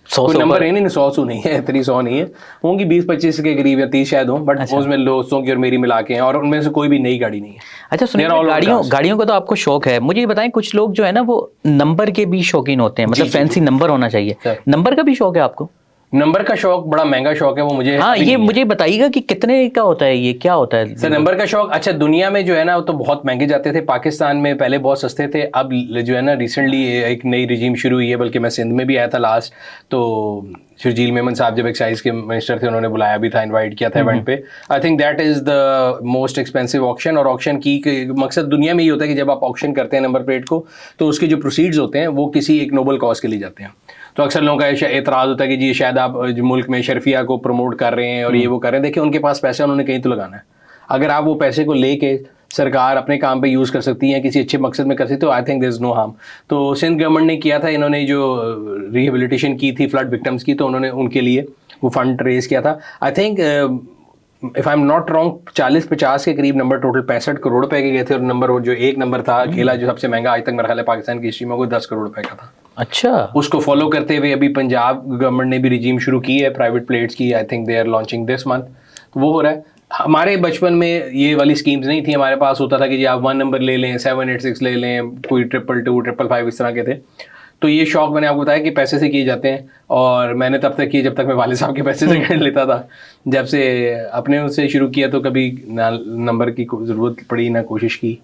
S1: 100 नंबर है नहीं, 100 नहीं है, इतनी 100 नहीं है, होंगी 20-25 के करीब या 30 शायद हो, बट उसमें दोस्तों की और मेरी मिला के हैं, और उनमें से कोई भी नई गाड़ी नहीं है।
S2: अच्छा सुनिए, गाड़ियों का तो आपको शौक है, मुझे ये बताएं कुछ लोग जो है ना वो नंबर के भी शौकीन होते हैं, मतलब फैंसी नंबर होना चाहिए, नंबर का भी शौक है आपको?
S1: नंबर का शौक बड़ा महंगा शौक है वो मुझे।
S2: हाँ, ये मुझे बताइएगा कि कितने का होता है, ये क्या होता है
S1: सर नंबर का शौक? अच्छा, दुनिया में जो है ना वो तो बहुत महंगे जाते थे, पाकिस्तान में पहले बहुत सस्ते थे, अब जो है ना रिसेंटली एक नई रिजीम शुरू हुई है, बल्कि मैं सिंध में भी आया था लास्ट, तो शर्जील मेमन साहब जब एक्साइज के मिनिस्टर थे, उन्होंने बुलाया भी था, इनवाइट किया था इवेंट पे। I think that is the most expensive auction, और ऑक्शन की मकसद दुनिया में ये होता है कि जब आप ऑक्शन करते हैं नंबर प्लेट को, तो उसके जो प्रोसीड्स होते हैं वो किसी एक नोबल कॉज के लिए जाते हैं। तो अक्सर लोगों का एतराज़ होता है कि जी शायद आप मुल्क में शर्फिया को प्रमोट कर रहे हैं और ये वो कर रहे हैं। देखिए उनके पास पैसा, उन्होंने कहीं तो लगाना है। अगर आप वो पैसे को लेके सरकार अपने काम पे यूज़ कर सकती है, किसी अच्छे मकसद में कर सकती है, तो I think there is no harm. तो सिंध गवर्नमेंट ने किया था, इन्होंने जो रिहेबिलिटेशन की थी फ्लड विक्टिम्स की, तो उन्होंने उनके लिए वो फंड रेज किया था। I think if I am not wrong 40-50 के करीब नंबर टोटल 65 करोड़ रुपए के गए थे, और नंबर वो जो एक नंबर था अकेला जो सबसे महंगा आज तक मेरा ख्याल है पाकिस्तान की हिस्ट्री में, वो 10 करोड़ रुपए का था।
S2: अच्छा।
S1: उसको फॉलो करते हुए अभी पंजाब गवर्नमेंट ने भी रिजीम शुरू की है प्राइवेट प्लेट्स की, I think they are launching this month, तो वो हो रहा है। हमारे बचपन में ये वाली स्कीम्स नहीं थी, हमारे पास होता था कि जी आप 1 नंबर ले लें, 786 ले लें, कोई 222, 555 इस तरह के थे। तो ये शौक मैंने आपको बताया कि पैसे से किए जाते हैं, और मैंने तब तक किए जब तक मैं वालिद साहब के पैसे से कर लेता था। जब से अपने उससे शुरू किया तो कभी ना नंबर की ज़रूरत पड़ी ना कोशिश की,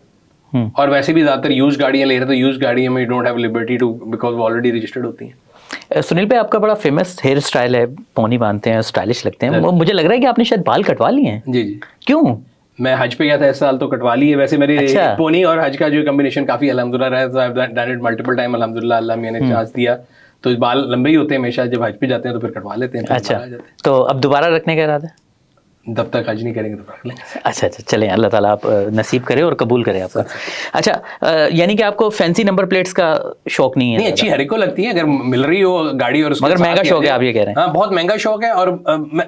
S1: और वैसे भी ज़्यादातर यूज गाड़ियाँ ले रहे, तो यूज गाड़ियों में you don't have liberty to, because वो ऑलरेडी रजिस्टर्ड होती हैं।
S2: सुनील भाई, आपका बड़ा फेमस हेयर स्टाइल है, पोनी बांधते हैं, स्टाइलिश लगते हैं, मुझे लग रहा है कि आपने शायद बाल कटवा लिए हैं।
S1: जी जी।
S2: क्यों?
S1: मैं हज पे गया था इस साल, तो कटवा ली है। वैसे मेरे पोनी और हज का जो कॉम्बिनेशन काफ़ी अल्हम्दुलिल्लाह रहा है, तो I have done it multiple time, अल्हम्दुलिल्लाह, अल्लाह मैंने चांस दिया तो बाल लंबे ही होते हैं हमेशा, जब हज पे जाते हैं तो फिर कटवा लेते हैं, फिर
S2: अच्छा,
S1: दोबारा आ जाते
S2: तो अब दोबारा रखने का इरादा है?
S1: हैं। जब तक हज नहीं करेंगे तो रख लेंगे।
S2: अच्छा अच्छा, चलें, अल्लाह ताला आप नसीब करे और कबूल करे आपका। अच्छा, यानी कि आपको फैंसी नंबर प्लेट्स का शौक नहीं है?
S1: नहीं, अच्छी हर एक को लगती है अगर मिल रही हो गाड़ी और उसके
S2: मगर
S1: साथ
S2: महंगा
S1: ही
S2: शौक है,
S1: आते
S2: आप ये कह रहे हैं?
S1: हाँ, बहुत महंगा शौक है। और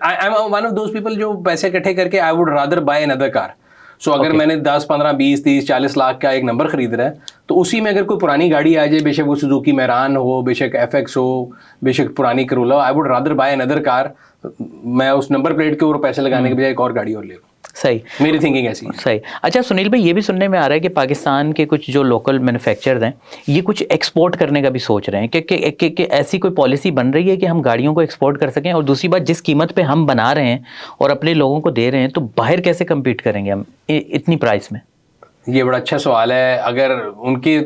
S1: I am one of those people जो पैसे इकट्ठे करके I would rather buy another car. So अगर मैंने 10, 15, 20, 30, 40 लाख का एक नंबर खरीद रहा है, तो उसी में अगर कोई पुरानी गाड़ी आ जाए, बेशक वो सुजुकी मैरान हो, बेशक एफएक्स हो, बेशक पुरानी Corolla, I would rather buy another car. मैं उस नंबर प्लेट के ऊपर पैसे लगाने के बजाय एक और गाड़ी और ले लूँ।
S2: सही,
S1: मेरी थिंकिंग ऐसी है।
S2: सही। अच्छा सुनील भाई, ये भी सुनने में आ रहा है कि पाकिस्तान के कुछ जो लोकल मैन्युफैक्चरर्स हैं, ये कुछ एक्सपोर्ट करने का भी सोच रहे हैं कि ऐसी कोई पॉलिसी बन रही है कि हम गाड़ियों को एक्सपोर्ट कर सकें। और दूसरी बात, जिस कीमत पे हम बना रहे हैं और अपने लोगों को दे रहे हैं, तो बाहर कैसे कम्पीट करेंगे हम इतनी प्राइस में?
S1: ये बड़ा अच्छा सवाल है। अगर उनकी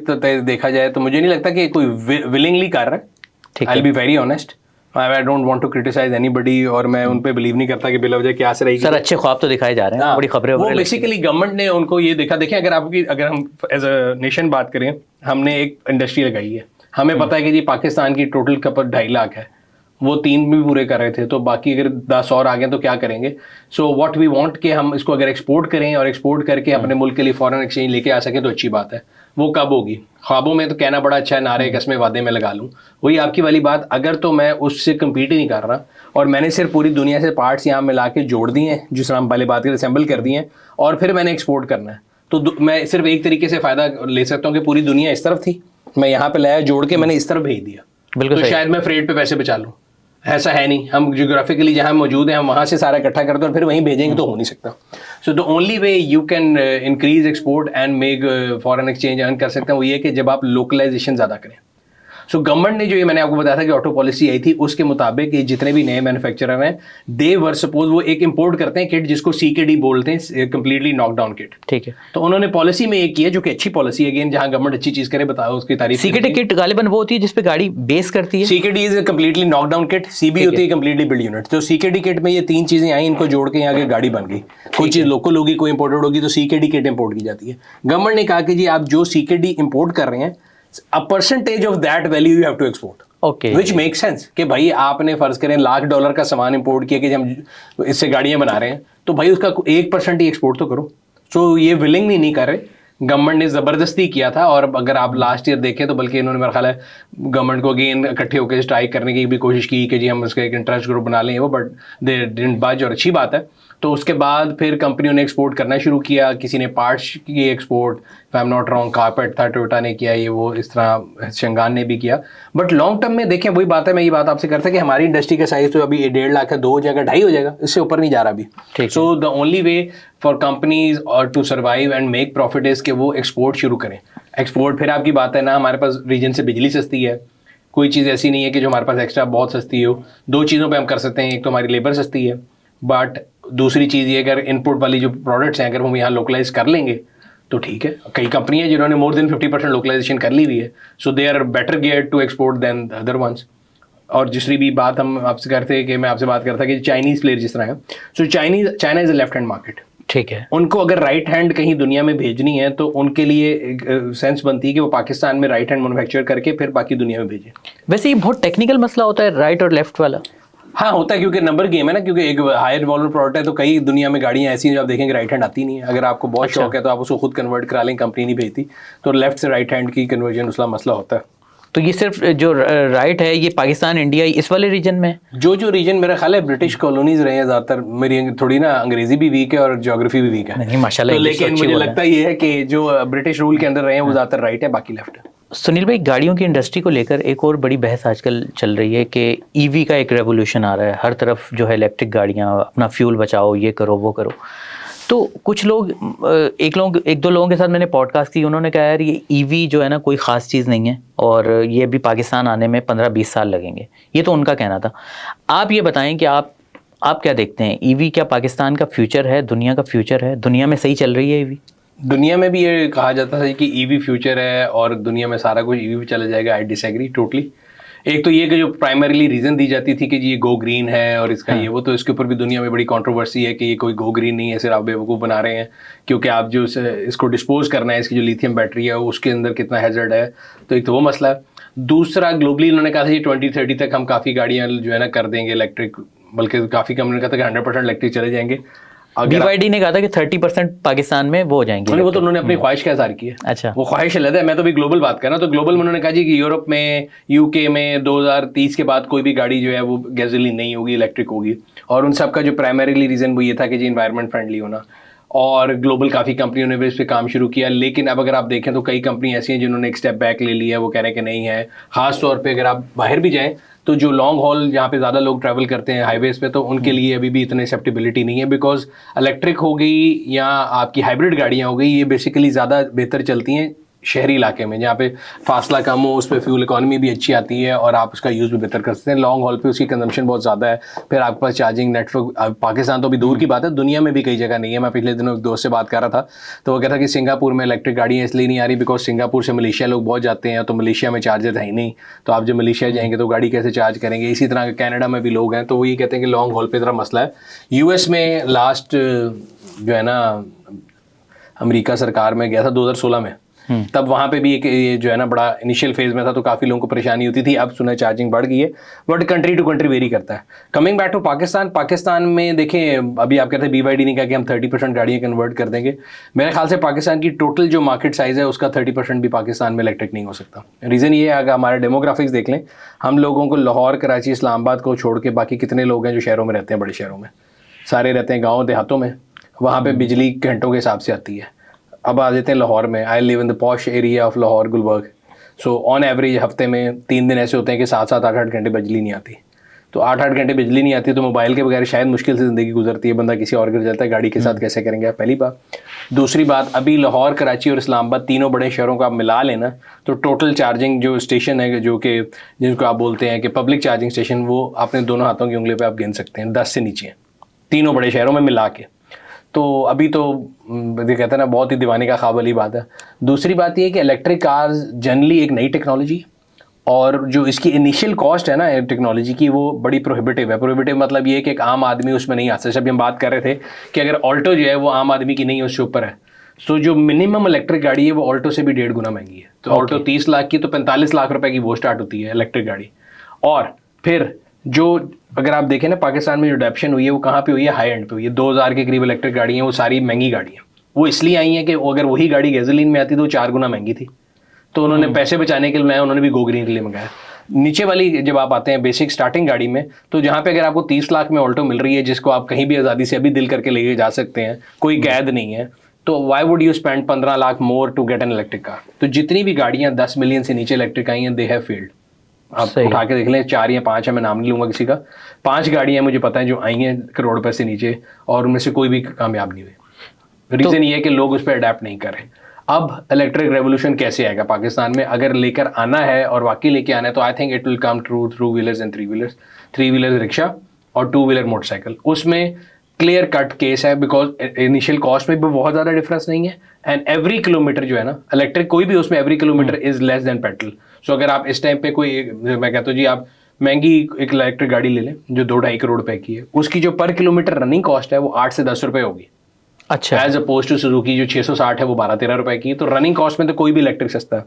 S1: देखा जाए तो मुझे नहीं लगता कि कोई विलिंगली कर रहा है। I will be very honest, I don't want to criticise anybody, और मैं उन पे बिलीव नहीं करता कि बिला वजह क्या से रहेगी।
S2: सर अच्छे ख्वाब तो दिखाए जा रहे हैं, बड़ी खबरें।
S1: वो बेसिकली गवर्नमेंट ने उनको ये देखा। देखिए, अगर हम एज अ नेशन बात करें, हमने एक इंडस्ट्री लगाई है, हमें पता है कि जी पाकिस्तान की टोटल खपत 2.5 लाख है, वो 3 भी पूरे कर रहे थे, तो बाकी अगर 10 और आ गए तो क्या करेंगे। सो व्हाट वी वांट कि हम इसको अगर एक्सपोर्ट करें और एक्सपोर्ट करके अपने मुल्क के लिए फॉरेन एक्सचेंज लेके आ सकें तो अच्छी बात है। वो कब होगी? ख्वाबों में तो कहना बड़ा अच्छा है, नारे कसमें वादे में लगा लूँ, वही आपकी वाली बात। अगर तो मैं उससे कम्पीट ही नहीं कर रहा और मैंने सिर्फ पूरी दुनिया से पार्ट्स यहाँ मिला के जोड़ दिए हैं, जिस तरह हम पहले बात करें, असेंबल कर दिए हैं, और फिर मैंने एक्सपोर्ट करना है, तो मैं सिर्फ एक तरीके से फ़ायदा ले सकता हूँ कि पूरी दुनिया इस तरफ थी, मैं यहाँ पे लाया, जोड़ के मैंने इस तरफ भेज दिया,
S2: बिल्कुल,
S1: तो शायद मैं फ्रेट पे पैसे बचा लूँ। ऐसा है नहीं, हम जियोग्राफिकली जहाँ मौजूद हैं हम वहाँ से सारा इकट्ठा करते हैं और फिर वहीं भेजेंगे, तो हो नहीं सकता। सो the only way you can increase export and make foreign exchange earn कर सकते हैं वो ये कि जब आप लोकलाइजेशन ज़्यादा करें। सो गवर्नमेंट ने जो ये मैंने आपको बताया था कि ऑटो पॉलिसी आई थी, उसके मुताबिक ये जितने भी नए मैन्युफैक्चरर हैं, दे वर सपोज वो एक इंपोर्ट करते हैं किट जिसको CKD बोलते हैं, कंप्लीटली नॉकडाउन किट।
S2: ठीक है,
S1: तो उन्होंने पॉलिसी में एक किया जो कि अच्छी पॉलिसी है, अगेन जहां गवर्नमेंट अच्छी चीज करे बताओ उसकी तारीफ।
S2: CKD किट गालिबन वो होती है जिसपे गाड़ी बेस करती है।
S1: CKD is completely knockdown kit, CB होती है कंप्लीटली बिल्ड यूनिट। तो CKD किट में ये 3 चीजें आई, इनको जोड़ के यहाँ की गाड़ी बन गई। कोई चीज लोकल होगी, कोई इंपोर्टेड होगी, तो CKD किट इंपोर्ट की जाती है। गवर्नमेंट ने कहा कि जी आप जो CKD इंपोर्ट कर रहे हैं, a percentage of that value you have to export,
S2: okay,
S1: which makes sense कि भाई आपने फर्ज करें $1,00,000 का सामान इंपोर्ट किया कि हम इससे गाड़ियां बना रहे हैं, तो भाई उसका 1% ही एक्सपोर्ट तो करो। सो ये विलिंगली नहीं कर रहे, गवर्नमेंट ने ज़बरदस्ती किया था। और अगर आप लास्ट ईयर देखें तो बल्कि इन्होंने मेरा ख्याल है गवर्नमेंट को अगेन इकट्ठे होकर स्ट्राइक करने की भी कोशिश की कि जी हम उसका एक इंटरेस्ट ग्रुप बना लें, वो बट दे डिडंट बज, और अच्छी बात है। तो उसके बाद फिर कंपनियों ने एक्सपोर्ट करना शुरू किया, किसी ने पार्ट्स की export, if I am not wrong carpet था, टोयोटा ने किया, ये वो इस तरह शंगान ने भी किया। बट लॉन्ग टर्म में देखें वही बात है, मैं ये बात आपसे करता कि हमारी इंडस्ट्री का साइज तो अभी 1.5 लाख है, 2 हो जाएगा, 2.5 हो जाएगा, इससे ऊपर नहीं जा रहा अभी। So the only way for companies और to survive and make profit is कि वो एक्सपोर्ट शुरू करें। एक्सपोर्ट फिर आपकी बात है ना, हमारे पास रीजन से बिजली सस्ती है, कोई चीज़ ऐसी नहीं है कि जो हमारे पास एक्स्ट्रा बहुत सस्ती हो। 2 चीज़ों पे हम कर सकते हैं, एक तो हमारी लेबर सस्ती है, बट दूसरी चीज़ ये अगर इनपुट वाली जो प्रोडक्ट्स हैं अगर हम यहाँ लोकलाइज कर लेंगे तो ठीक है। कई कंपनियां जिन्होंने मोर देन 50% लोकलाइजेशन कर ली हुई है, so they are better gear to export than other ones. और दूसरी भी बात हम आपसे करते हैं कि मैं आपसे बात करता कि चाइनीज़ प्लेयर जिस तरह है, so China is a left hand market.
S2: ठीक है,
S1: उनको अगर राइट हैंड कहीं दुनिया में भेजनी है तो उनके लिए एक सेंस बनती है कि वो पाकिस्तान में राइट हैंड मैन्युफैक्चर करके फिर बाकी दुनिया में भेजें।
S2: वैसे ये बहुत टेक्निकल मसला होता है राइट और लेफ्ट वाला।
S1: हाँ होता है, क्योंकि नंबर गेम है ना, क्योंकि एक हायर वॉल्यूम प्रोडक्ट है, तो कई दुनिया में गाड़ियाँ ऐसी हैं जो आप देखेंगे राइट हैंड आती नहीं है। अगर आपको बहुत शौक है तो आप उसको खुद कन्वर्ट करा लें, कंपनी नहीं भेजती, तो लेफ्ट से राइट हैंड की कन्वर्जन उसका मसला होता है।
S2: तो ये सिर्फ जो राइट है ये पाकिस्तान इंडिया इस वाले रीजन में, जो
S1: रीजन मेरा ख्याल है ब्रिटिश कॉलोनीज रहे हैं ज़्यादातर। मेरी थोड़ी ना अंग्रेजी भी वीक है और ज्योग्राफी भी वीक है,
S2: नहीं माशाल्लाह,
S1: तो लेकिन मुझे लगता ये है कि जो ब्रिटिश रूल के अंदर रहे हैं वो ज़्यादातर राइट है, बाकी लेफ्ट है।
S2: सुनील भाई, गाड़ियों की इंडस्ट्री को लेकर एक और बड़ी बहस आजकल चल रही है कि ईवी का एक रेवोल्यूशन आ रहा है, हर तरफ जो है इलेक्ट्रिक गाड़ियाँ, अपना फ्यूल बचाओ, ये करो वो करो। तो कुछ लोग एक दो लोगों के साथ मैंने पॉडकास्ट की, उन्होंने कहा यार ये ईवी जो है ना कोई ख़ास चीज़ नहीं है और ये भी पाकिस्तान आने में 15-20 साल लगेंगे, ये तो उनका कहना था। आप ये बताएं कि आप क्या देखते हैं, ईवी क्या पाकिस्तान का फ्यूचर है, दुनिया का फ्यूचर है, दुनिया में सही चल रही है ईवी?
S1: दुनिया में भी ये कहा जाता था कि ईवी फ्यूचर है और दुनिया में सारा कुछ ईवी पे चला जाएगा। I disagree totally. एक तो ये कि जो प्राइमरीली रीज़न दी जाती थी कि जी ये गो ग्रीन है और इसका ये वो, तो इसके ऊपर भी दुनिया में बड़ी कंट्रोवर्सी है कि ये कोई गो ग्रीन नहीं है, सिर्फ आप बेवकूफ़ बना रहे हैं, क्योंकि आप जो इसको डिस्पोज करना है, इसकी जो लिथियम बैटरी है उसके अंदर कितना हैजर्ड है, तो एक तो वो मसला है। दूसरा ग्लोबली उन्होंने कहा था ये 2030 तक हम काफ़ी गाड़ियाँ जो है ना कर देंगे इलेक्ट्रिक, बल्कि काफ़ी कंपनी ने कहा था कि 100% इलेक्ट्रिक चले जाएंगे।
S2: BYD ने कहा था कि 30% पाकिस्तान में वो हो जाएंगे।
S1: वो तो उन्होंने अपनी ख्वाहिश का इज़हार किया।
S2: अच्छा,
S1: वो ख्वाहिश अलग है, मैं तो अभी ग्लोबल बात कर रहा हूँ। तो ग्लोबल में उन्होंने कहा जी कि यूरोप में, यूके में 2030 के बाद कोई भी गाड़ी जो है वो गैसोलीन नहीं होगी, इलेक्ट्रिक होगी। और उन सब का जो प्राइमरीली रीज़न वो ये था कि जी इन्वायरमेंट फ्रेंडली होना। और ग्लोबल काफ़ी कंपनियों ने भी इस पर काम शुरू किया, लेकिन अब अगर आप देखें तो कई कंपनी ऐसी हैं जिन्होंने एक स्टेप बैक ले लिया है, वो कह रहे हैं कि नहीं है। ख़ास तौर पे अगर आप बाहर भी जाएं तो जो लॉन्ग हॉल जहाँ पे ज़्यादा लोग ट्रैवल करते हैं हाईवेज़ पे, तो उनके लिए अभी भी इतनी एक्सेप्टेबिलिटी नहीं है, बिकॉज इलेक्ट्रिक हो गई या आपकी हाइब्रिड गाड़ियाँ हो गई, ये बेसिकली ज़्यादा बेहतर चलती हैं शहरी इलाके में जहाँ पे फासला कम हो, उस पर फ्यूल इकॉनमी भी अच्छी आती है और आप उसका यूज़ भी बेहतर कर सकते हैं। लॉन्ग हॉल पे उसकी कंजम्पशन बहुत ज़्यादा है। फिर आपके पास चार्जिंग नेटवर्क, पाकिस्तान तो अभी दूर की बात है, दुनिया में भी कई जगह नहीं है। मैं पिछले दिनों एक दोस्त से बात कर रहा था तो वो कहता कि सिंगापुर में इलेक्ट्रिक गाड़ियाँ इसलिए नहीं आ रही बिकॉज सिंगापुर से मलेशिया लोग बहुत जाते हैं, तो मलेशिया में चार्जर है ही नहीं, तो आप जब मलेशिया जाएंगे तो गाड़ी कैसे चार्ज करेंगे। इसी तरह कनाडा में भी लोग हैं, तो वो ये कहते हैं कि लॉन्ग हॉल पे ज़रा मसला है। US में लास्ट जो है ना अमेरिका सरकार में गया था 2016 में, तब वहाँ पे भी एक ये जो है ना बड़ा इनिशियल फेज में था, तो काफ़ी लोगों को परेशानी होती थी। अब सुना चार्जिंग बढ़ गई है, but country to country vary करता है। कमिंग बैक टू पाकिस्तान में देखें, अभी आप कहते हैं BYD ने कहा कि हम 30% गाड़ियाँ कन्वर्ट कर देंगे। मेरे ख्याल से पाकिस्तान की टोटल जो मार्केट साइज़ है उसका 30% भी पाकिस्तान में इलेक्ट्रिक नहीं हो सकता। रीज़न ये है, अगर हमारे डेमोग्राफिक्स देख लें, हम लोगों को लाहौर, कराची, इस्लामाबाद को छोड़ के बाकी कितने लोग हैं जो शहरों में रहते हैं, बड़े शहरों में, सारे रहते हैं गाँव देहातों में, वहाँ पर बिजली घंटों के हिसाब से आती है। अब आ जाते हैं लाहौर में। I live in the posh area of Lahore, Gulberg. So on average हफ्ते में 3 दिन ऐसे होते हैं कि 7-7, 8-8 घंटे बिजली नहीं आती। तो 8-8 घंटे बिजली नहीं आती तो मोबाइल के बगैर शायद मुश्किल से ज़िंदगी गुजरती है। बंदा किसी और घर जाता है, गाड़ी के साथ कैसे करेंगे आप, पहली बात। दूसरी बात, अभी लाहौर, कराची और इस्लामाबाद तीनों बड़े शहरों को आप मिला लेना तो टोटल चार्जिंग जो स्टेशन है, जो कि जिनको आप बोलते हैं कि पब्लिक चार्जिंग स्टेशन, वो अपने दोनों हाथों की उंगली पर आप गिन सकते हैं, 10 से नीचे हैं तीनों बड़े शहरों में मिला के। तो अभी तो कहते हैं ना बहुत ही दीवाने का ख्वाब वाली बात है। दूसरी बात ये है कि इलेक्ट्रिक कार्स जनरली एक नई टेक्नोलॉजी, और जो इसकी इनिशियल कॉस्ट है ना टेक्नोलॉजी की, वो बड़ी प्रोहिबिटिव है। प्रोहिबिटिव मतलब ये है कि एक आम आदमी उसमें नहीं आ सकता। जब हम बात कर रहे थे कि अगर ऑल्टो जो है वो आम आदमी की नहीं है, उससे ऊपर है, तो जो मिनिमम इलेक्ट्रिक गाड़ी है वो ऑल्टो से भी 1.5 गुना महंगी है। तो ऑल्टो 30 लाख की, तो 45 लाख रुपए की वो स्टार्ट होती है इलेक्ट्रिक गाड़ी। और फिर जो अगर आप देखें ना पाकिस्तान में जो अडॉप्शन हुई है वो कहाँ पे हुई है, हाई एंड पे हुई है। 2000 के करीब इलेक्ट्रिक गाड़ी हैं, वो सारी महंगी गाड़ी हैं। वो इसलिए आई हैं कि अगर वही गाड़ी गैसोलीन में आती तो 4 गुना महंगी थी, तो उन्होंने पैसे बचाने के लिए उन्होंने भी गो ग्रीन के लिए मंगाया। नीचे वाली जब आप आते हैं बेसिक स्टार्टिंग गाड़ी में, तो जहाँ पे अगर आपको 30 लाख में ऑल्टो मिल रही है, जिसको आप कहीं भी आज़ादी से अभी दिल करके लेके जा सकते हैं, कोई कैद नहीं है, तो why would you spend 15 lakh more to get an electric car. तो जितनी भी गाड़ियाँ 10 मिलियन से नीचे इलेक्ट्रिक आई हैं, दे हैव फेल्ड। आप उठा के देख लें, 4 या 5 है, मैं नाम नहीं लूंगा किसी का, 5 गाड़ियां मुझे पता है जो आई हैं करोड़ रुपए से नीचे, और उनमें से कोई भी कामयाब नहीं हुई। रीज़न ये है कि लोग उस पर अडेप्ट नहीं कर रहे। अब इलेक्ट्रिक रेवोल्यूशन कैसे आएगा पाकिस्तान में, अगर लेकर आना है और वाकई लेके आना है, तो I think it will come through wheelers and 3 wheelers. 3 wheeler rickshaw और 2 व्हीलर मोटरसाइकिल। उसमें क्लियर कट केस है, बिकॉज इनिशियल कॉस्ट में भी बहुत ज़्यादा डिफरेंस नहीं है, एंड एवरी किलोमीटर जो है ना इलेक्ट्रिक कोई भी, उसमें every kilometre is less than petrol. So अगर आप इस टाइम पे कोई, मैं कहता हूँ जी आप महंगी एक इलेक्ट्रिक गाड़ी ले लें जो 2-2.5 करोड़ रुपए की है, उसकी जो पर किलोमीटर रनिंग कॉस्ट है वो 8 से 10 रुपए होगी।
S2: अच्छा,
S1: एज अपोज टू सुजुकी जो 660 है वो 12-13 रुपए की है। तो रनिंग कॉस्ट में तो कोई भी इलेक्ट्रिक सस्ता है,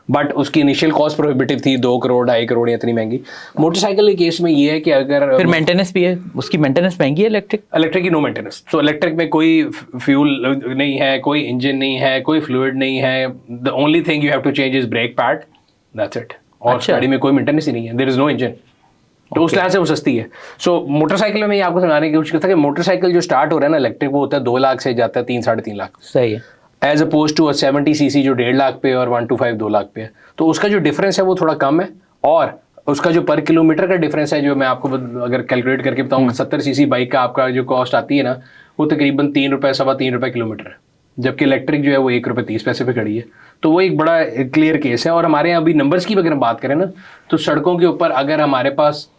S1: बट उसकी इनिशियल कॉस्ट प्रोहिबिटिव थी, 2 करोड़ 2.5 करोड़ या इतनी महंगी। मोटरसाइकिल के केस में ये है कि अगर
S2: फिर मेंटेनेंस भी है, उसकी मेंटेनेंस महंगी है
S1: इलेक्ट्रिक की, नो मेंटेनेंस। तो इलेक्ट्रिक में कोई फ्यूल नहीं है, कोई इंजन नहीं है, कोई फ्लूइड नहीं है। The only thing you have to change is brake pad, that's it. और गाड़ी में कोई मेंटेनेंस ही नहीं है, देयर इज नो इंजन। तो उस लिहाज से वो सस्ती है। सो मोटरसाइकिल में मैं आपको समझाने की कोशिश करता कि मोटरसाइकिल जो स्टार्ट हो रहा है ना इलेक्ट्रिक, वो होता है 2 लाख से जाता है 3-3.5 लाख।
S2: सही है।
S1: एज अपोज टू 70 सीसी जो 1.5 लाख पे और 125 2 लाख पे है। तो उसका जो डिफरेंस है वो थोड़ा कम है, और उसका जो पर किलोमीटर का डिफरेंस है, जो मैं आपको अगर कैलकुलेट करके बताऊँ, 70 सीसी बाइक का आपका जो कॉस्ट आती है ना, वो तकरीबन 3 रुपये 3.25 रुपये किलोमीटर है, जबकि इलेक्ट्रिक जो है वो 1 रुपये 30 पैसे पे खड़ी है। तो वो एक बड़ा क्लियर केस है। और हमारे यहाँ अभी नंबर्स की अगर हम बात करें ना, तो सड़कों के ऊपर अगर हमारे पास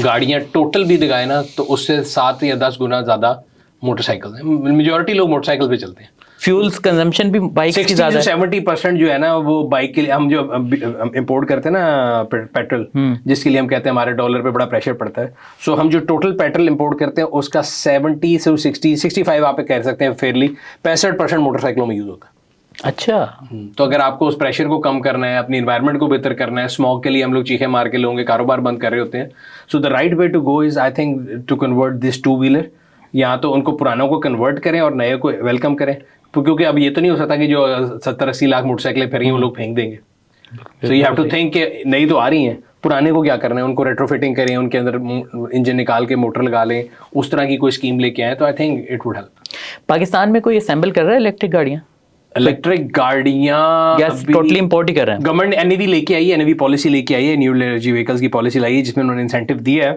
S1: गाड़ियाँ टोटल भी दिखाए ना, तो उससे 7 या 10 गुना ज़्यादा मोटरसाइकिल हैं। मेजॉरिटी लोग मोटरसाइकिल पे चलते हैं।
S2: फ्यूल्स कंजम्पशन भी बाइक की ज़्यादा है।
S1: 70% जो है ना वो बाइक के लिए, हम जो इंपोर्ट करते हैं ना पेट्रोल, जिसके लिए हम कहते हैं हमारे डॉलर पे बड़ा प्रेशर पड़ता है। सो हम जो टोटल पेट्रोल इंपोर्ट करते हैं उसका 70 से 65 आप कह सकते हैं फेयरली 65% मोटरसाइकिलों में यूज़ होता है।
S2: अच्छा,
S1: तो अगर आपको उस प्रेशर को कम करना है, अपनी इन्वायरमेंट को बेहतर करना है, स्मॉग के लिए हम लोग चीखे मार के लोगों के कारोबार बंद कर रहे होते हैं। So the right way to go is I think to convert this two wheeler, या तो उनको पुरानों को कन्वर्ट करें और नए को वेलकम करें, क्योंकि अब ये तो नहीं हो सकता कि जो 70-80 लाख मोटरसाइकिलें फिर वो लोग फेंक देंगे। So you have to think कि नई तो आ रही हैं, पुराने को क्या करना है, उनको रेट्रोफिटिंग करें, उनके अंदर इंजन निकाल के मोटर लगा लें, उस तरह की कोई स्कीम लेके आए तो I think it would help.
S2: Pakistan में कोई असेंबल कर रहा है इलेक्ट्रिक गाड़ियाँ
S1: इलेक्ट्रिक गाड़ियाँ
S2: या टोटली इंपोर्ट ही कर रहे हैं?
S1: गवर्नमेंट एनईवी लेके आई है, एनईवी पॉलिसी लेके आई है, न्यू एनर्जी व्हीकल्स की पॉलिसी लाई है, जिसमें उन्होंने इंसेंटिव दिया है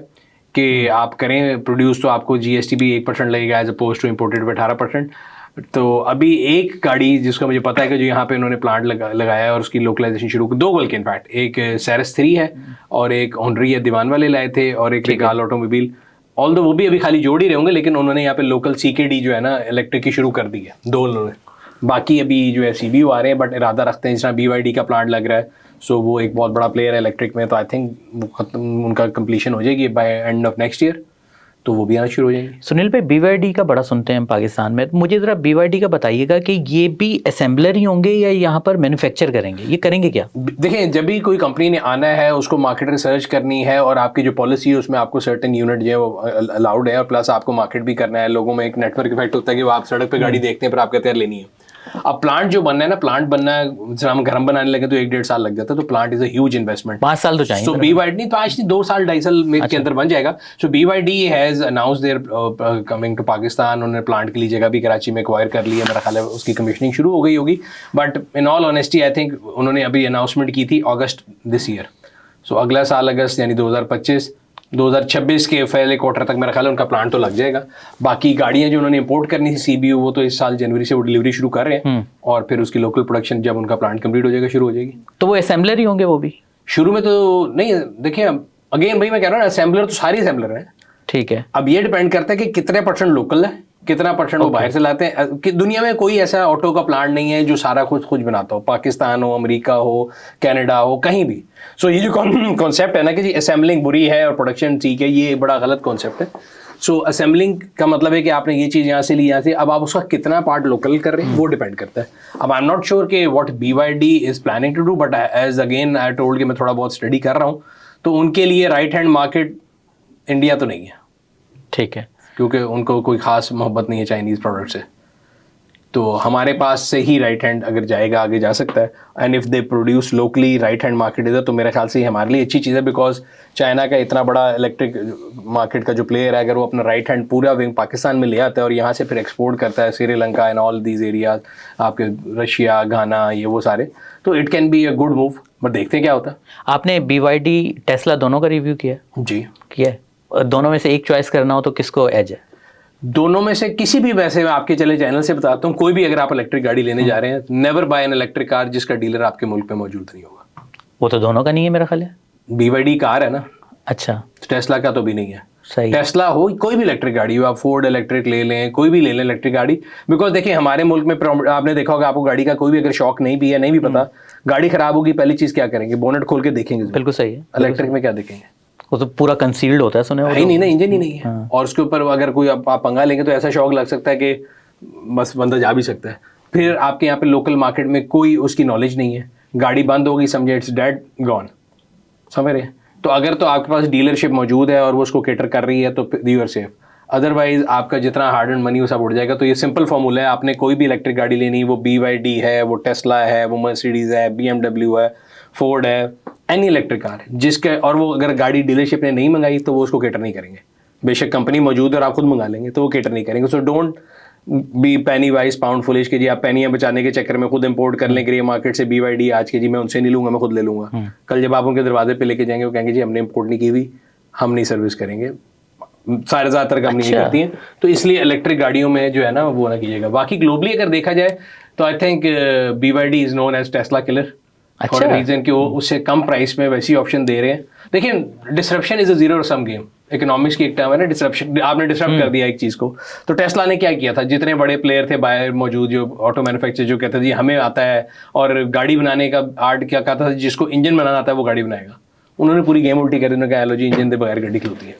S1: कि आप करें प्रोड्यूस तो आपको जीएसटी भी 1% लगेगा एज अपोज टू इम्पोर्टेड पे 18%। तो अभी एक गाड़ी जिसका मुझे पता है कि जो यहाँ पे उन्होंने प्लांट लगाया है और उसकी लोकलाइजेशन शुरू, दो बल्कि इनफैक्ट, एक सेरेस 3 है और एक ऑनरी है, दीवान वाले लाए थे, और एक रिगाल ऑटोमोबाइल। ऑल वो भी अभी खाली जोड़ ही रहे होंगे, लेकिन उन्होंने यहाँ पे लोकल सीकेडी जो है ना इलेक्ट्रिक की शुरू कर दी है, दो उन्होंने। बाकी अभी जो है सीबीयू आ रहे हैं, बट इरादा रखते हैं, जिस तरह BYD का प्लांट लग रहा है, सो वो एक बहुत बड़ा प्लेयर है इलेक्ट्रिक में, तो आई थिंक उनका कंप्लीशन हो जाएगी by end of next year, तो वो भी आना शुरू हो जाएंगे।
S2: सुनील भाई, BYD का बड़ा सुनते हैं पाकिस्तान में, तो मुझे ज़रा BYD का बताइएगा कि ये भी असेंबलर ही होंगे या यहाँ पर मैन्युफैक्चर करेंगे, ये करेंगे क्या?
S1: देखें, जब भी कोई कंपनी ने आना है, उसको मार्केट रिसर्च करनी है, और आपकी जो पॉलिसी है उसमें आपको सर्टेन यूनिट जो है वो अलाउड है, और प्लस आपको मार्केट भी करना है। लोगों में एक नेटवर्क इफेक्ट होता है कि वो आप सड़क पे गाड़ी देखते हैं पर आप कहते हैं लेनी है। अब प्लांट जो बनना है ना, प्लांट बनना है, जब हम घर बनाने लगे तो 1-1.5 साल लग जाता है, तो plant is a huge investment.
S2: 5 साल तो चाहिए।
S1: सो BYD नहीं तो आज नहीं, 2 साल 2.5 साल के अंदर बन जाएगा। So BYD has announce their coming to Pakistan. उन्होंने प्लांट के लिए जगह भी कराची में एक्वायर कर ली है, मेरा ख्याल है उसकी कमीशनिंग शुरू हो गई होगी। But in all honesty I think उन्होंने अभी अनाउंसमेंट की थी अगस्त दिस ईयर। सो अगला साल अगस्त यानी 2025-2026 के पहले क्वार्टर तक मेरा ख्याल है उनका प्लांट तो लग जाएगा। बाकी गाड़ियां जो उन्होंने इंपोर्ट करनी थी CBU, वो तो इस साल जनवरी से वो डिलीवरी शुरू कर रहे हैं, और फिर उसकी लोकल प्रोडक्शन जब उनका प्लांट कंप्लीट हो जाएगा शुरू हो जाएगी।
S2: तो वो असेंबलर ही होंगे वो भी?
S1: शुरू में तो नहीं, देखिए अगेन भाई मैं कह रहा हूँ ना, असेंबलर तो सारी असेंबलर हैं।
S2: ठीक है।
S1: अब ये डिपेंड करता है कि कितने % लोकल है, कितना % वो बाहर से लाते हैं। कि दुनिया में कोई ऐसा ऑटो का प्लांट नहीं है जो सारा कुछ बनाता हो, पाकिस्तान हो, अमेरिका हो, कनाडा हो, कहीं भी। सो ये जो कॉन्सेप्ट है ना कि जी असेंबलिंग बुरी है और प्रोडक्शन ठीक है, ये बड़ा गलत कॉन्सेप्ट है। सो असेंबलिंग का मतलब है कि आपने ये चीज़ यहाँ से ली, यहाँ से, अब आप उसका कितना पार्ट लोकल कर रहे हैं वो डिपेंड करता है। अब आई एम नॉट श्योर कि what BYD is planning to do, but as again I told कि मैं थोड़ा बहुत स्टडी कर रहा हूँ, तो उनके लिए राइट हैंड मार्केट इंडिया तो नहीं है।
S2: ठीक है।
S1: क्योंकि उनको कोई ख़ास मोहब्बत नहीं है चाइनीज़ प्रोडक्ट से, तो हमारे पास से ही राइट हैंड अगर जाएगा आगे जा सकता है। And if they produce locally right hand market इधर, तो मेरे ख्याल से हमारे लिए अच्छी चीज़ है, बिकॉज चाइना का इतना बड़ा इलेक्ट्रिक मार्केट का जो प्लेयर है, अगर वो अपना राइट हैंड पूरा विंग पाकिस्तान में ले आता है और यहाँ से फिर एक्सपोर्ट करता है Sri Lanka and all these areas, आपके रशिया, घाना, ये वो सारे, तो it can be a good move. But देखते हैं क्या होता है।
S2: आपने BYD टेस्ला दोनों का रिव्यू किया?
S1: जी
S2: किया है। दोनों में से एक चॉइस करना हो तो किसको एज है?
S1: दोनों में से किसी भी, वैसे मैं आपके चले चैनल से बताता हूँ, कोई भी अगर आप इलेक्ट्रिक गाड़ी लेने जा रहे हैं, never buy an electric car जिसका डीलर आपके मुल्क पे मौजूद नहीं होगा।
S2: वो तो दोनों का नहीं है मेरा ख्याल है।
S1: BYD कार है ना।
S2: अच्छा।
S1: टेस्ला का तो भी नहीं है।
S2: सही।
S1: टेस्ला हो, कोई भी इलेक्ट्रिक गाड़ी हो, आप फोर्ड इलेक्ट्रिक ले लें, कोई भी ले लें इलेक्ट्रिक गाड़ी, बिकॉज देखिए हमारे मुल्क में आपने देखा होगा, आपको गाड़ी का कोई भी अगर शौक नहीं भी है, नहीं भी पता, गाड़ी खराब होगी पहली चीज़ क्या करेंगे, बोनेट खोल के देखेंगे।
S2: बिल्कुल सही है।
S1: इलेक्ट्रिक में क्या देखेंगे? वो
S2: तो पूरा कंसील्ड होता है, सुने हो?
S1: नहीं ना, इंजन ही नहीं है। और उसके ऊपर अगर कोई आप पंगा लेंगे तो ऐसा शौक लग सकता है कि बस बंदा जा भी सकता है। फिर आपके यहाँ पे लोकल मार्केट में कोई उसकी नॉलेज नहीं है, गाड़ी बंद होगी, समझे इट्स डेड गॉन, समझ रहे हैं? तो अगर तो आपके पास डीलरशिप मौजूद है और वो उसको केटर कर रही है तो यू आर सेफ। अदरवाइज आपका जितना हार्ड एंड मनी वो सब उड़ जाएगा। तो ये सिंपल फॉर्मूला है, आपने कोई भी इलेक्ट्रिक गाड़ी लेनी, वो BYD है, वो टेस्ला है, वो मर्सिडीज है, BMW है, फोर्ड है, एनी इलेक्ट्रिक कार है जिसके, और वो अगर गाड़ी डीलरशिप ने नहीं मंगाई तो वो उसको केटर नहीं करेंगे। बेशक कंपनी मौजूद है और आप खुद मंगा लेंगे तो वो केटर नहीं करेंगे। So don't be Penney wise pound foolish के जी आप पेनियां बचाने के चक्कर में खुद इंपोर्ट कर लें ग्रे मार्केट से BYD आज के जी मैं उनसे नहीं लूंगा, मैं खुद ले लूंगा। कल जब आप उनके दरवाजे पे लेके जाएंगे वो कहेंगे जी हमने इंपोर्ट नहीं की हुई, हम नहीं सर्विस करेंगे। सारे ज़्यादातर कंपनी नहीं करती हैं, तो इसलिए इलेक्ट्रिक गाड़ियों में जो है ना वो ना कीजिएगा। बाकी ग्लोबली अगर देखा जाए तो I think BYD is known as Tesla killer. अच्छा। रीजन कि वो उससे कम प्राइस में वैसी ऑप्शन दे रहे हैं। देखिए disruption is a zero sum game, economics की एक टर्म है ना डिसरप्शन। आपने डिसरप्ट कर दिया एक चीज़ को, तो टेस्ला ने क्या किया था, जितने बड़े प्लेयर थे बाहर मौजूद जो ऑटो मैन्युफैक्चर जो कहते थे जी हमें आता है और गाड़ी बनाने का आर्ट क्या कहता था, जिसको इंजन बनाना आता है वो गाड़ी बनाएगा, उन्होंने पूरी गेम उल्टी कर दी। उन्होंने कहा लो जी इंजन के बगैर गाड़ी खलोती है,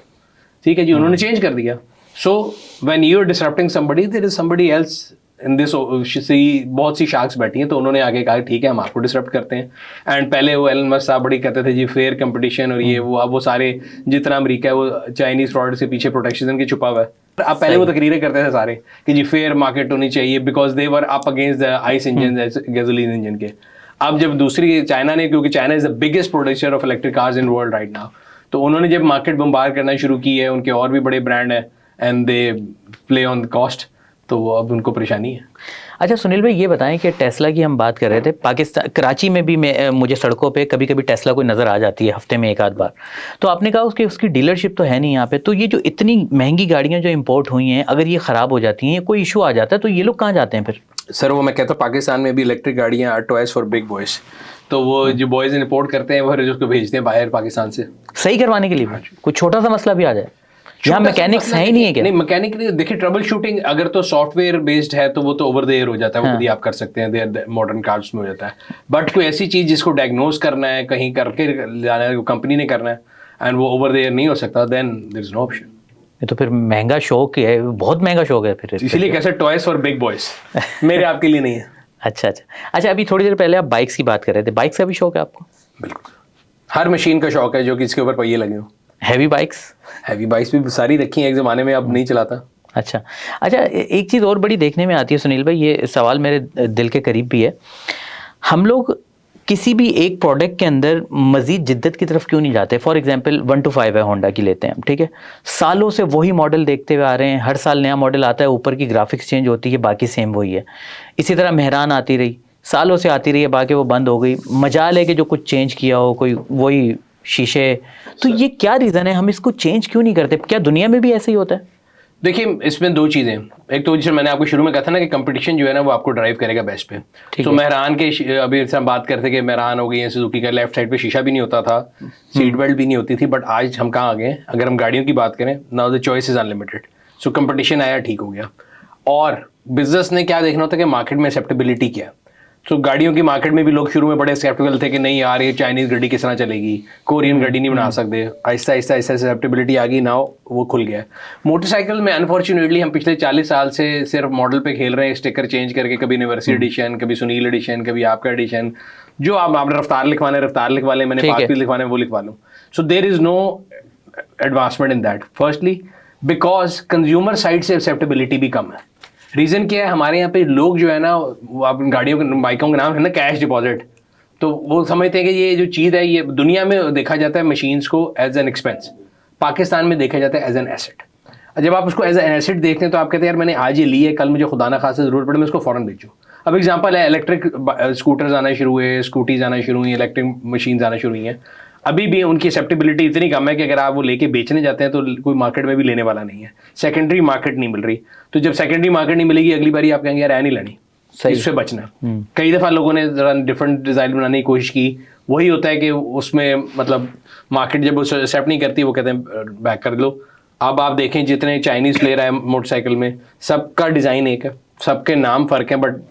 S1: ठीक है जी, उन्होंने चेंज कर दिया। So when you are disrupting somebody there is somebody else in this sea बहुत सी शार्क्स बैठी हैं, तो उन्होंने आगे कहा ठीक है हम आपको डिसरप्ट करते हैं। एंड पहले वो एलन मस्क साहब बड़ी कहते थे जी फेयर कंपटीशन और ये वो, अब वो सारे जितना अमेरिका है वो चाइनीज फ्रॉड से पीछे प्रोटेक्शन के छुपा हुआ है। अब पहले वो तकरीरें करते थे सारे कि जी फेयर मार्केट होनी चाहिए because they were up against the ice engine, gasoline engine के। अब जब दूसरी चाइना ने, क्योंकि China is the biggest producer of electric cars in world right now, तो उन्होंने जब मार्केट बम्बार करना शुरू की है, उनके और भी बड़े ब्रांड है and they play on cost, तो वो अब उनको परेशानी है।
S2: अच्छा सुनील भाई, ये बताएं कि टेस्ला की हम बात कर रहे थे, पाकिस्तान कराची में भी मुझे सड़कों पे कभी कभी टेस्ला कोई नज़र आ जाती है हफ्ते में एक आध बार। तो आपने कहा उसकी डीलरशिप तो है नहीं यहाँ पे, तो ये जो इतनी महंगी गाड़ियाँ जो इंपोर्ट हुई हैं, अगर ये ख़राब हो जाती हैं, कोई इशू आ जाता है, तो ये लोग कहाँ जाते हैं फिर?
S1: सर वो मैं कहता हूँ पाकिस्तान में भी इलेक्ट्रिक गाड़ियाँ are toys for big boys, तो वो जो बॉयज इंपोर्ट करते हैं वो उसको भेजते हैं बाहर पाकिस्तान से
S2: सही करवाने के लिए। कुछ छोटा सा मसला भी आ जाए, यहाँ मैकेनिक्स है ही नहीं है क्या?
S1: नहीं, मैकेनिक देखिए, ट्रबल शूटिंग अगर तो सॉफ्टवेयर बेस्ड है तो वो तो ओवर द एयर हो जाता है, वो खुद ही आप कर सकते हैं, देयर मॉडर्न कार्स में हो जाता है। बट कोई ऐसी चीज जिसको डायग्नोज करना है, कहीं करके लाना है, कंपनी ने करना है, एंड वो ओवर द एयर नहीं हो सकता, then there is no option.
S2: ये तो फिर महंगा शौक है, बहुत महंगा शौक है फिर।
S1: इसीलिए कैसे टॉयज फॉर बिग बॉयज, मेरे आपके लिए नहीं है।
S2: अच्छा, अभी थोड़ी देर पहले आप बाइक्स की बात कर रहे थे, बाइक्स का भी शौक है आपको?
S1: बिल्कुल, हर मशीन का शौक है जो कि इसके ऊपर पहिए लगे हो।
S2: हैवी बाइक्स भी
S1: सारी रखी हैं एक ज़माने में, अब नहीं चलाता।
S2: अच्छा, एक चीज़ और बड़ी देखने में आती है सुनील भाई, ये सवाल मेरे दिल के करीब भी है। हम लोग किसी भी एक प्रोडक्ट के अंदर मज़ीद जिद्दत की तरफ क्यों नहीं जाते? फॉर एग्जांपल 125 है, होंडा की लेते हैं हम, ठीक है, सालों से वही मॉडल देखते हुए आ रहे हैं, हर साल नया मॉडल आता है, ऊपर की ग्राफिक्स चेंज होती है, बाकी सेम वही है। इसी तरह मेहरान आती रही, सालों से आती रही है, बाकी वो बंद हो गई। मजाल है कि जो कुछ चेंज किया हो, कोई वही शीशे। तो ये क्या रीज़न है, हम इसको चेंज क्यों नहीं करते? क्या दुनिया में भी ऐसे ही होता है?
S1: देखिए, इसमें दो चीज़ें, एक तो जैसे मैंने आपको शुरू में कहा था ना कि कंपटीशन जो है ना वो आपको ड्राइव करेगा बेस्ट पे। तो मेहरान के अभी हम बात करते कि मेहरान हो गई है, सुजुकी का लेफ्ट साइड पे शीशा भी नहीं होता था, सीट बेल्ट भी नहीं होती थी, बट आज हम कहाँ आ गए? अगर हम गाड़ियों की बात करें, now the choice is unlimited. So competition आया, ठीक हो गया। और बिजनेस ने क्या देखना होता है कि मार्केट में एक्सेप्टेबिलिटी क्या है। तो गाड़ियों की मार्केट में भी लोग शुरू में बड़े स्केप्टिकल थे कि नहीं यार ये चाइनीज़ गाड़ी किस तरह चलेगी, कोरियन गाड़ी नहीं बना सकते। आहिस्ता आहिस्ता एक्सेप्टेबिलिटी आ गई, नाउ वो खुल गया। मोटरसाइकिल में अनफॉर्चुनेटली हम पिछले 40 साल से सिर्फ मॉडल पे खेल रहे हैं, स्टिकर चेंज करके, कभी यूनिवर्सिटी एडिशन, कभी सुनील एडिशन, कभी आपका एडिशन। जो आपने रफ्तार लिखवाना है रफ्तार लिखवा लें, मैंने पार्क लिखवाना है वो लिखवा लूँ। So there is no advancement in that. Firstly because consumer side से एक्सेप्टेबिलिटी भी कम है। रीज़न क्या है? हमारे यहाँ पे लोग जो है ना, आप गाड़ियों के बाइकों का नाम है ना कैश डिपॉजिट, तो वो समझते हैं कि ये जो चीज़ है, ये दुनिया में देखा जाता है मशीन्स को एज एन एक्सपेंस, पाकिस्तान में देखा जाता है एज एन एसेट। जब आप उसको एज एन एसेट देखते हैं तो आप कहते हैं यार मैंने आज ये ली है, कल मुझे खुदा ना खासा ज़रूरत पड़े मैं उसको फ़ौरन बेचूँ। अब एग्जांपल है, इलेक्ट्रिक स्कूटर्स आना शुरू हुए, स्कूटीज आना शुरू हुई, इलेक्ट्रिक मशीन्स आना शुरू हुई हैं। अभी भी उनकी एक्सेप्टेबिलिटी इतनी कम है कि अगर आप वो लेके बेचने जाते हैं तो कोई मार्केट में भी लेने वाला नहीं है, सेकेंडरी मार्केट नहीं मिल रही। तो जब सेकेंडरी मार्केट नहीं मिलेगी, अगली बारी आप कहेंगे यार नहीं लेनी, इससे बचना। कई दफ़ा लोगों ने ज़रा डिफरेंट डिज़ाइन बनाने की कोशिश की, वही होता है कि उसमें मतलब मार्केट जब उसे एक्सेप्ट नहीं करती वो कहते हैं बैक कर लो। अब आप देखें जितने चाइनीज़ प्लेयर आए मोटरसाइकिल में, सबका डिज़ाइन एक है, सबके नाम फ़र्क हैं, बट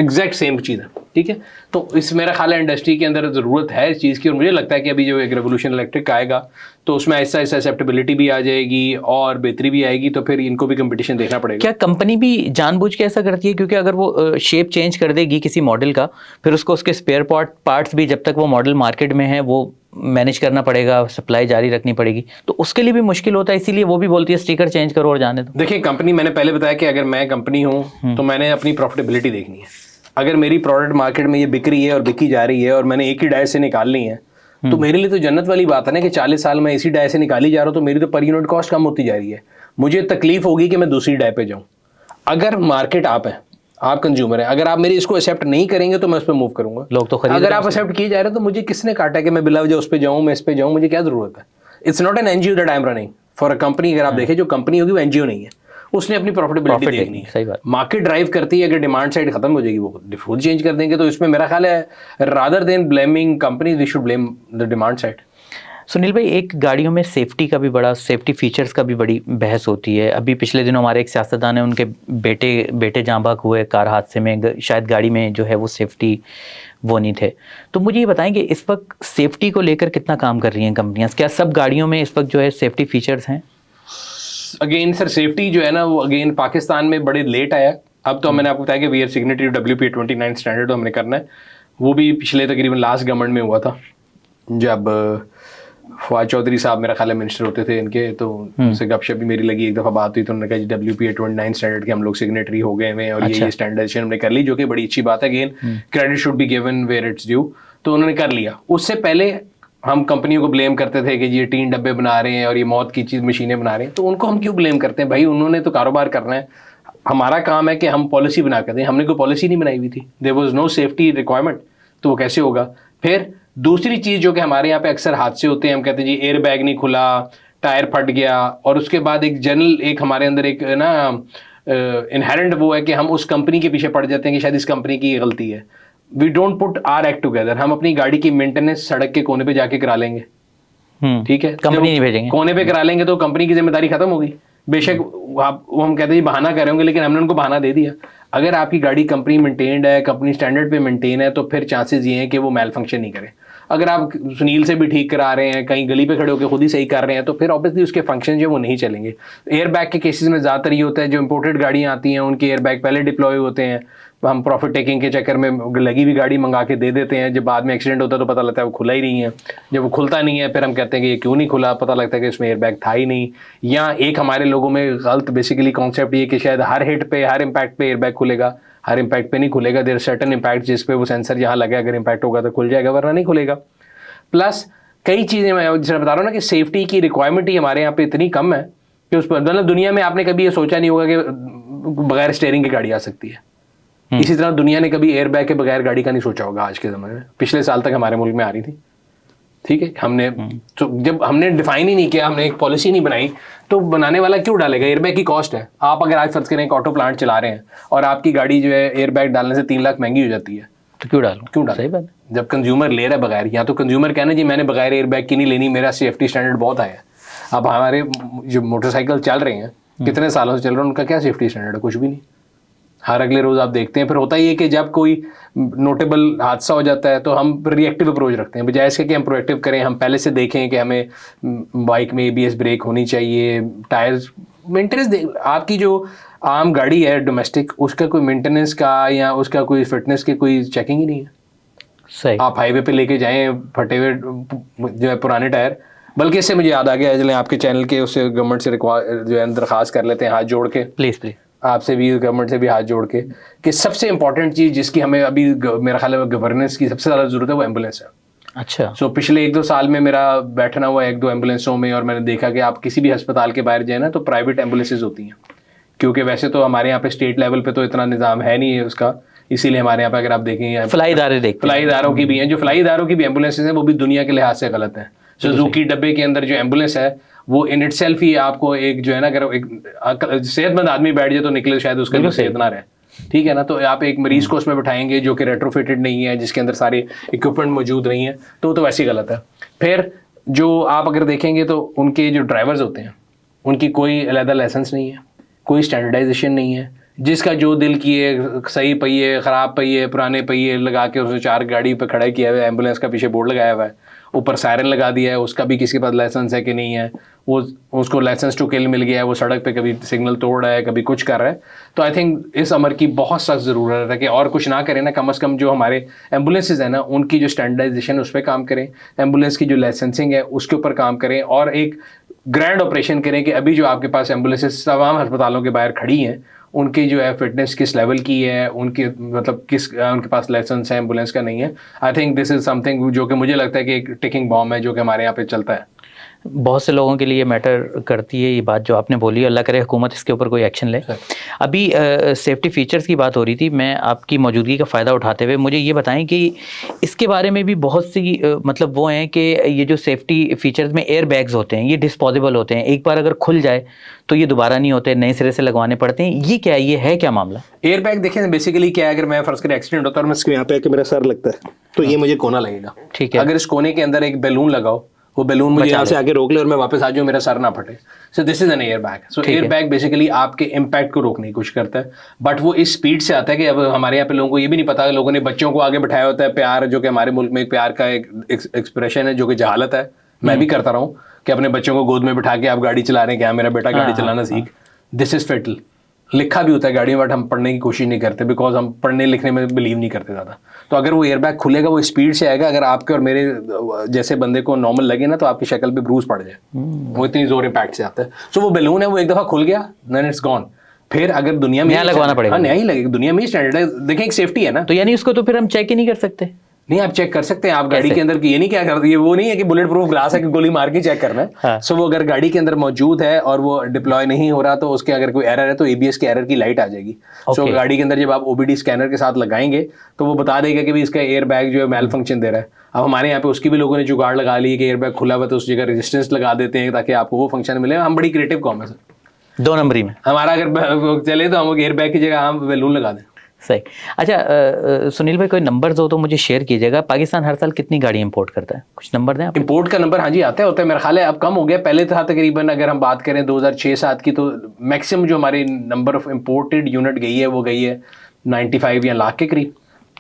S1: एग्जैक्ट सेम चीज़ है, ठीक है। तो इस मेरा ख्याल है इंडस्ट्री के अंदर ज़रूरत है इस चीज़ की, और मुझे लगता है कि अभी जो एक रेवोल्यूशन इलेक्ट्रिक का आएगा तो उसमें ऐसा एक्सेप्टेबिलिटी भी आ जाएगी और बेहतरी भी आएगी, तो फिर इनको भी कंपटीशन देखना पड़ेगा।
S2: क्या कंपनी भी जानबूझ के ऐसा करती है? क्योंकि अगर वो शेप चेंज कर देगी किसी मॉडल का, फिर उसको उसके स्पेयर पार्ट्स भी जब तक वो मॉडल मार्केट में है वो मैनेज करना पड़ेगा, सप्लाई जारी रखनी पड़ेगी, तो उसके लिए भी मुश्किल होता है, इसीलिए वो भी बोलती है स्टिकर चेंज करो और जाने दो।
S1: देखिए, कंपनी, मैंने पहले बताया कि अगर मैं कंपनी हूँ तो मैंने अपनी प्रॉफिटेबिलिटी देखनी है। अगर मेरी प्रोडक्ट मार्केट में ये बिक रही है और बिकी जा रही है और मैंने एक ही डाय से निकालनी है, तो मेरे लिए तो जन्नत वाली बात है ना कि 40 साल में इसी डाय से निकाली जा रहा हूँ, तो मेरी तो पर यूनिट कॉस्ट कम होती जा रही है। मुझे तकलीफ होगी कि मैं दूसरी डाय पे जाऊँ। अगर मार्केट आप है, आप कंज्यूमर है, अगर आप मेरी इसको एक्सेप्ट नहीं करेंगे तो मैं उस पर मूव करूंगा।
S2: लोग तो
S1: अगर आप एक्सेप्ट किए जा रहे हैं तो मुझे किसने काटा कि मैं बिला वजह उस पर जाऊँ, मैं इस पर जाऊँ, मुझे क्या जरूरत है? It's not an NGO that I am running for a company. अगर आप देखें, जो कंपनी होगी वो एनजीओ नहीं है, उसने अपनी प्रॉफिटेबिलिटी देखनी है। मार्केट ड्राइव करती है, अगर डिमांड साइड खत्म हो जाएगी वो खुद चेंज कर देंगे। तो इसमें मेरा ख्याल है rather than blaming company, we should blame the demand side.
S2: Sunil भाई, एक गाड़ियों में सेफ्टी का भी बड़ा, सेफ्टी फीचर्स का भी बड़ी बहस होती है। अभी पिछले दिनों हमारे एक सियासतदान है, उनके बेटे जाँ बहक हुए कार हादसे में, शायद गाड़ी में जो है वो सेफ्टी वो नहीं थे। तो मुझे ये बताएं कि इस वक्त सेफ्टी को लेकर कितना काम कर रही हैं कंपनियां? क्या सब गाड़ियों में इस वक्त जो है सेफ्टी फीचर्स हैं?
S1: अगेन सर, सेफ्टी जो है ना वो अगेन पाकिस्तान में बड़े लेट आया, अब तो मैंने आपको बताया कि we are signatory WPA29 standard हमने करना है। वो भी पिछले तकरीबन लास्ट गवर्नमेंट में हुआ था, जब फवाद चौधरी साहब मेरा ख्याल है मिनिस्टर होते थे इनके, तो उनसे गपशप भी मेरी लगी, एक दफ़ा बात हुई तो उन्होंने कहा जी WPA29 स्टैंडर्ड के हम लोग सिग्नेटरी हो गए हैं और ये स्टैंडर्डाइजेशन हमने कर ली, जो कि बड़ी अच्छी बात है। Again credit should be given where it's due, तो उन्होंने कर लिया। उससे पहले हम कंपनियों को ब्लेम करते थे कि ये टीन डब्बे बना रहे हैं और ये मौत की चीज़ मशीनें बना रहे हैं, तो उनको हम क्यों ब्लेम करते हैं भाई? उन्होंने तो कारोबार करना है, हमारा काम है कि हम पॉलिसी बना कर दें। हमने कोई पॉलिसी नहीं बनाई हुई थी, there was no safety requirement, तो वो कैसे होगा? फिर दूसरी चीज़ जो कि हमारे यहाँ पे अक्सर हादसे होते हैं, हम कहते हैं जी एयर बैग नहीं खुला, टायर फट गया, और उसके बाद एक जनरल एक हमारे अंदर एक ना इनहेरेंट वो है कि हम उस कंपनी के पीछे पड़ जाते हैं कि शायद इस कंपनी की गलती है। We don't put our act together. हम अपनी गाड़ी की मेंटेनेंस सड़क के कोने पे जाके करा लेंगे, ठीक है,
S2: कंपनी नहीं भेजेंगे,
S1: कोने पे करा लेंगे तो कंपनी की जिम्मेदारी खत्म होगी। बेशक आप वो हम कहते हैं बहाना कर रहे होंगे, लेकिन हमने उनको बहाना दे दिया। अगर आपकी गाड़ी कंपनी मेंटेन्ड है, कंपनी स्टैंडर्ड पे मेंटेन है, तो फिर चांसेस ये हैं कि वो मेल फंक्शन नहीं करे। अगर आप सुनील से भी ठीक करा रहे हैं, कहीं गली पे खड़े होकर खुद ही सही कर रहे हैं, तो फिर ऑब्वियसली उसके फंक्शन जो वो नहीं चलेंगे। एयर बैग के केसेस में ज़्यादातर ये होता है, जो इंपोर्टेड गाड़ियाँ आती हैं उनके एयर बैग पहले डिप्लॉय होते हैं, हम प्रॉफिट टेकिंग के चक्कर में लगी हुई गाड़ी मंगा के दे देते हैं, जब बाद में एक्सीडेंट होता है तो पता लगता है वो खुला ही नहीं है। जब वो खुलता नहीं है फिर हम कहते हैं कि ये क्यों नहीं खुला, पता लगता है कि इसमें एयरबैग था ही नहीं। या एक हमारे लोगों में गलत बेसिकली कॉन्सेप्ट ये कि शायद हर हिट पे, हर इम्पैक्ट पे एयरबैग खुलेगा, हर इम्पैक्ट पे नहीं खुलेगा। देयर सर्टेन इम्पैक्ट जिस पे वो सेंसर जहाँ लगे, अगर इम्पैक्ट होगा तो खुल जाएगा, वरना नहीं खुलेगा। प्लस कई चीज़ें मैं जैसे बता रहा हूँ ना कि सेफ्टी की रिक्वायरमेंट ही हमारे यहाँ पे इतनी कम है कि उस पर मतलब दुनिया में आपने कभी ये सोचा नहीं होगा कि बगैर स्टीयरिंग की गाड़ी आ सकती है। इसी तरह दुनिया ने कभी एयरबैग के बगैर गाड़ी का नहीं सोचा होगा आज के ज़माने में। पिछले साल तक हमारे मुल्क में आ रही थी, ठीक है, हमने तो जब हमने डिफाइन ही नहीं किया, हमने एक पॉलिसी नहीं बनाई, तो बनाने वाला क्यों डालेगा? एयरबैग की कॉस्ट है। आप अगर आज फर्ज करें एक ऑटो प्लांट चला रहे हैं और आपकी गाड़ी जो है एयरबैग डालने से 3 लाख महंगी हो जाती है,
S2: तो क्यों डालो? सही बात है।
S1: जब कंज्यूमर ले रहा है बगैर, या तो कंज्यूमर कहना जी मैंने बगैर एयरबैग की नहीं लेनी, मेरा सेफ्टी स्टैंडर्ड बहुत हाई है। अब हमारे जो मोटरसाइकिल चल रहे हैं कितने सालों से चल रहे हैं, उनका क्या सेफ्टी स्टैंडर्ड है? कुछ भी नहीं। हर अगले रोज़ आप देखते हैं। फिर होता ही है कि जब कोई नोटेबल हादसा हो जाता है तो हम रिएक्टिव अप्रोच रखते हैं, बजाय इसके कि हम प्रोएक्टिव करें। हम पहले से देखें कि हमें बाइक में ABS ब्रेक होनी चाहिए, टायर्स मेंटेनेंस। आपकी जो आम गाड़ी है डोमेस्टिक, उसका कोई मेंटेनेंस का या उसका कोई फिटनेस की कोई चेकिंग ही नहीं है।
S2: सही।
S1: आप हाईवे पे लेके जाएं फटे हुए जो है पुराने टायर। बल्कि इससे मुझे याद आ गया, चलें आपके चैनल के उससे गवर्नमेंट से जो है दरख्वास्त कर लेते हैं हाथ जोड़ के,
S2: प्लीज़
S1: आपसे भी, गवर्नमेंट से भी हाथ जोड़ के, कि सबसे इंपॉर्टेंट चीज़ जिसकी हमें अभी मेरा ख्याल है गवर्नेंस की सबसे ज़्यादा ज़रूरत है, वो एम्बुलेंस है।
S2: अच्छा।
S1: सो पिछले 1-2 साल में मेरा बैठना हुआ 1-2 एम्बुलेंसों में, और मैंने देखा कि आप किसी भी अस्पताल के बाहर जाए ना तो प्राइवेट एम्बुलेंसेज होती हैं, क्योंकि वैसे तो हमारे यहाँ पे स्टेट लेवल पे तो इतना निज़ाम है नहीं है उसका। इसीलिए हमारे यहाँ पे अगर आप देखेंगे
S2: फ्लाई
S1: इदारों की भी हैं, जो फ्लाई इदारों की भी एम्बुलेंसेज हैं वो भी दुनिया के लिहाज से गलत हैं। सुजुकी डब्बे के अंदर जो एम्बुलेंस है वो इन इट सेल्फ ही आपको एक जो है ना, अगर एक सेहतमंद आदमी बैठ जाए तो निकले शायद उसके लिए सेहत ना रहे, ठीक है ना। तो आप एक मरीज को उसमें बैठाएंगे जो कि रेट्रोफिटेड नहीं है, जिसके अंदर सारे इक्विपमेंट मौजूद नहीं है, तो वैसे गलत है। फिर जो आप अगर देखेंगे तो उनके जो ड्राइवर्स होते हैं उनकी कोई अलहदा लाइसेंस नहीं है, कोई स्टैंडर्डाइजेशन नहीं है। जिसका जो दिल किए, सही पहिए, ख़राब पहिए, पुराने पहिए लगा के उसने 4 गाड़ी पर खड़ा किया हुआ है, एम्बुलेंस का पीछे बोर्ड लगाया हुआ है, ऊपर सायरन लगा दिया है, उसका भी किसी के पास लाइसेंस है कि नहीं है, वो उसको लाइसेंस टू किल मिल गया है, वो सड़क पे कभी सिग्नल तोड़ रहा है, कभी कुछ कर रहा है। तो आई थिंक इस अमर की बहुत सख्त ज़रूरत है कि और कुछ ना करें ना, कम से कम जो हमारे एम्बुलेंसेज हैं ना उनकी जो स्टैंडर्डाइजेशन उस पर काम करें, एम्बुलेंस की जो लाइसेंसिंग है उसके ऊपर काम करें, और एक ग्रैंड ऑपरेशन करें कि अभी जो आपके पास एम्बुलेंसेज तमाम अस्पतालों के बाहर खड़ी हैं उनकी जो है फिटनेस किस लेवल की है, उनके मतलब किस उनके पास लाइसेंस है, एम्बुलेंस का नहीं है। I think this is something जो कि मुझे लगता है कि एक टिकिंग बॉम्ब है जो कि हमारे यहाँ पे चलता है।
S2: बहुत से लोगों के लिए मैटर करती है ये बात जो आपने बोली, अल्लाह करे हुकूमत इसके ऊपर कोई एक्शन ले। अभी सेफ्टी फीचर्स की बात हो रही थी, मैं आपकी मौजूदगी का फ़ायदा उठाते हुए मुझे ये बताएं कि इसके बारे में भी बहुत सी मतलब वो हैं कि ये जो सेफ्टी फीचर्स में एयर बैग्स होते हैं ये डिस्पोजेबल होते हैं, एक बार अगर खुल जाए तो ये दोबारा नहीं होते, नए सिरे से लगवाने पड़ते हैं। ये क्या है, ये है क्या मामला?
S1: एयर बैग देखें बेसिकली क्या है, अगर मैं फर्स्ट कर एक्सीडेंट होता है और मैं इसके यहाँ पे मेरा सर लगता है तो ये मुझे कोना लगेगा,
S2: ठीक है।
S1: अगर इस कोने के अंदर एक बैलून लगाओ, वो बैलून मुझे यहाँ से आगे रोक ले और मैं वापस आ जाऊँ, मेरा सर ना फटे। So this is an air bag. So air bag basically आपके इम्पैक्ट को रोकने की कोशिश करता है, बट वो इस स्पीड से आता है कि अब हमारे यहाँ पे लोगों को ये भी नहीं पता, लोगों ने बच्चों को आगे बैठाया होता है। प्यार जो कि हमारे मुल्क में एक प्यार का एक एक्सप्रेशन है जो कि जहालत है, मैं भी करता रहा हूँ कि अपने बच्चों को गोद में बिठा के आप गाड़ी चला रहे हैं, क्या मेरा बेटा गाड़ी चलाना सीख। This is fatal. लिखा भी होता है गाड़ी में, बट हम पढ़ने की कोशिश नहीं करते बिकॉज हम पढ़ने लिखने में बिलीव नहीं करते ज़्यादा। तो अगर वो एयरबैग खुलेगा वो स्पीड से आएगा, अगर आपके और मेरे जैसे बंदे को नॉर्मल लगे ना तो आपकी शक्ल पे ब्रूज पड़ जाए, वो इतनी जोर इम्पैक्ट से आता है। सो वो बैलून है, वो एक दफ़ा खुल गया देन इट्स गॉन। फिर अगर दुनिया में
S2: नया लगवाना पड़ेगा।
S1: हाँ, नया ही लगेगा, दुनिया में ही स्टैंडर्ड है। देखें एक सेफ्टी है ना,
S2: तो यानी उसको तो फिर हम चेक ही नहीं कर सकते?
S1: नहीं, आप चेक कर सकते हैं। आप गाड़ी के अंदर की ये नहीं क्या करती है, वो नहीं है कि बुलेट प्रूफ ग्लास है कि गोली मार के चेक करना है।
S2: हाँ।
S1: सो वो अगर गाड़ी के अंदर मौजूद है और वो डिप्लॉय नहीं हो रहा तो उसके अगर कोई एरर है तो एबीएस के एरर की लाइट आ जाएगी। सो गाड़ी के अंदर जब आप ओबीडी स्कैनर के साथ लगाएंगे तो वो बता देगा कि भाई इसका एयर बैग जो है मेल फंक्शन दे रहा है। अब हमारे यहाँ पे उसकी भी लोगों ने जुगाड़ लगा ली है कि एयर बैग खुला हुआ तो उस जगह रेजिस्टेंस लगा देते हैं ताकि आपको वो फंक्शन मिले। हम बड़ी क्रिएटिव कॉम है सर,
S2: 2 नंबरी में
S1: हमारा अगर चले तो हम एयर बैग की जगह हम बैलून लगा दें।
S2: सही। अच्छा सुनील भाई, कोई नंबर हो तो मुझे शेयर कीजिएगा। पाकिस्तान हर साल कितनी गाड़ी इंपोर्ट करता है, कुछ नंबर दें आप?
S1: इंपोर्ट का नंबर हाँ जी आता होता है, मेरा ख्याल है अब कम हो गया, पहले था तकरीबन अगर हम बात करें 2006-07 की तो मैक्सिमम जो हमारी नंबर ऑफ इंपोर्टेड यूनिट गई है वो गई है 95 या लाख के करीब।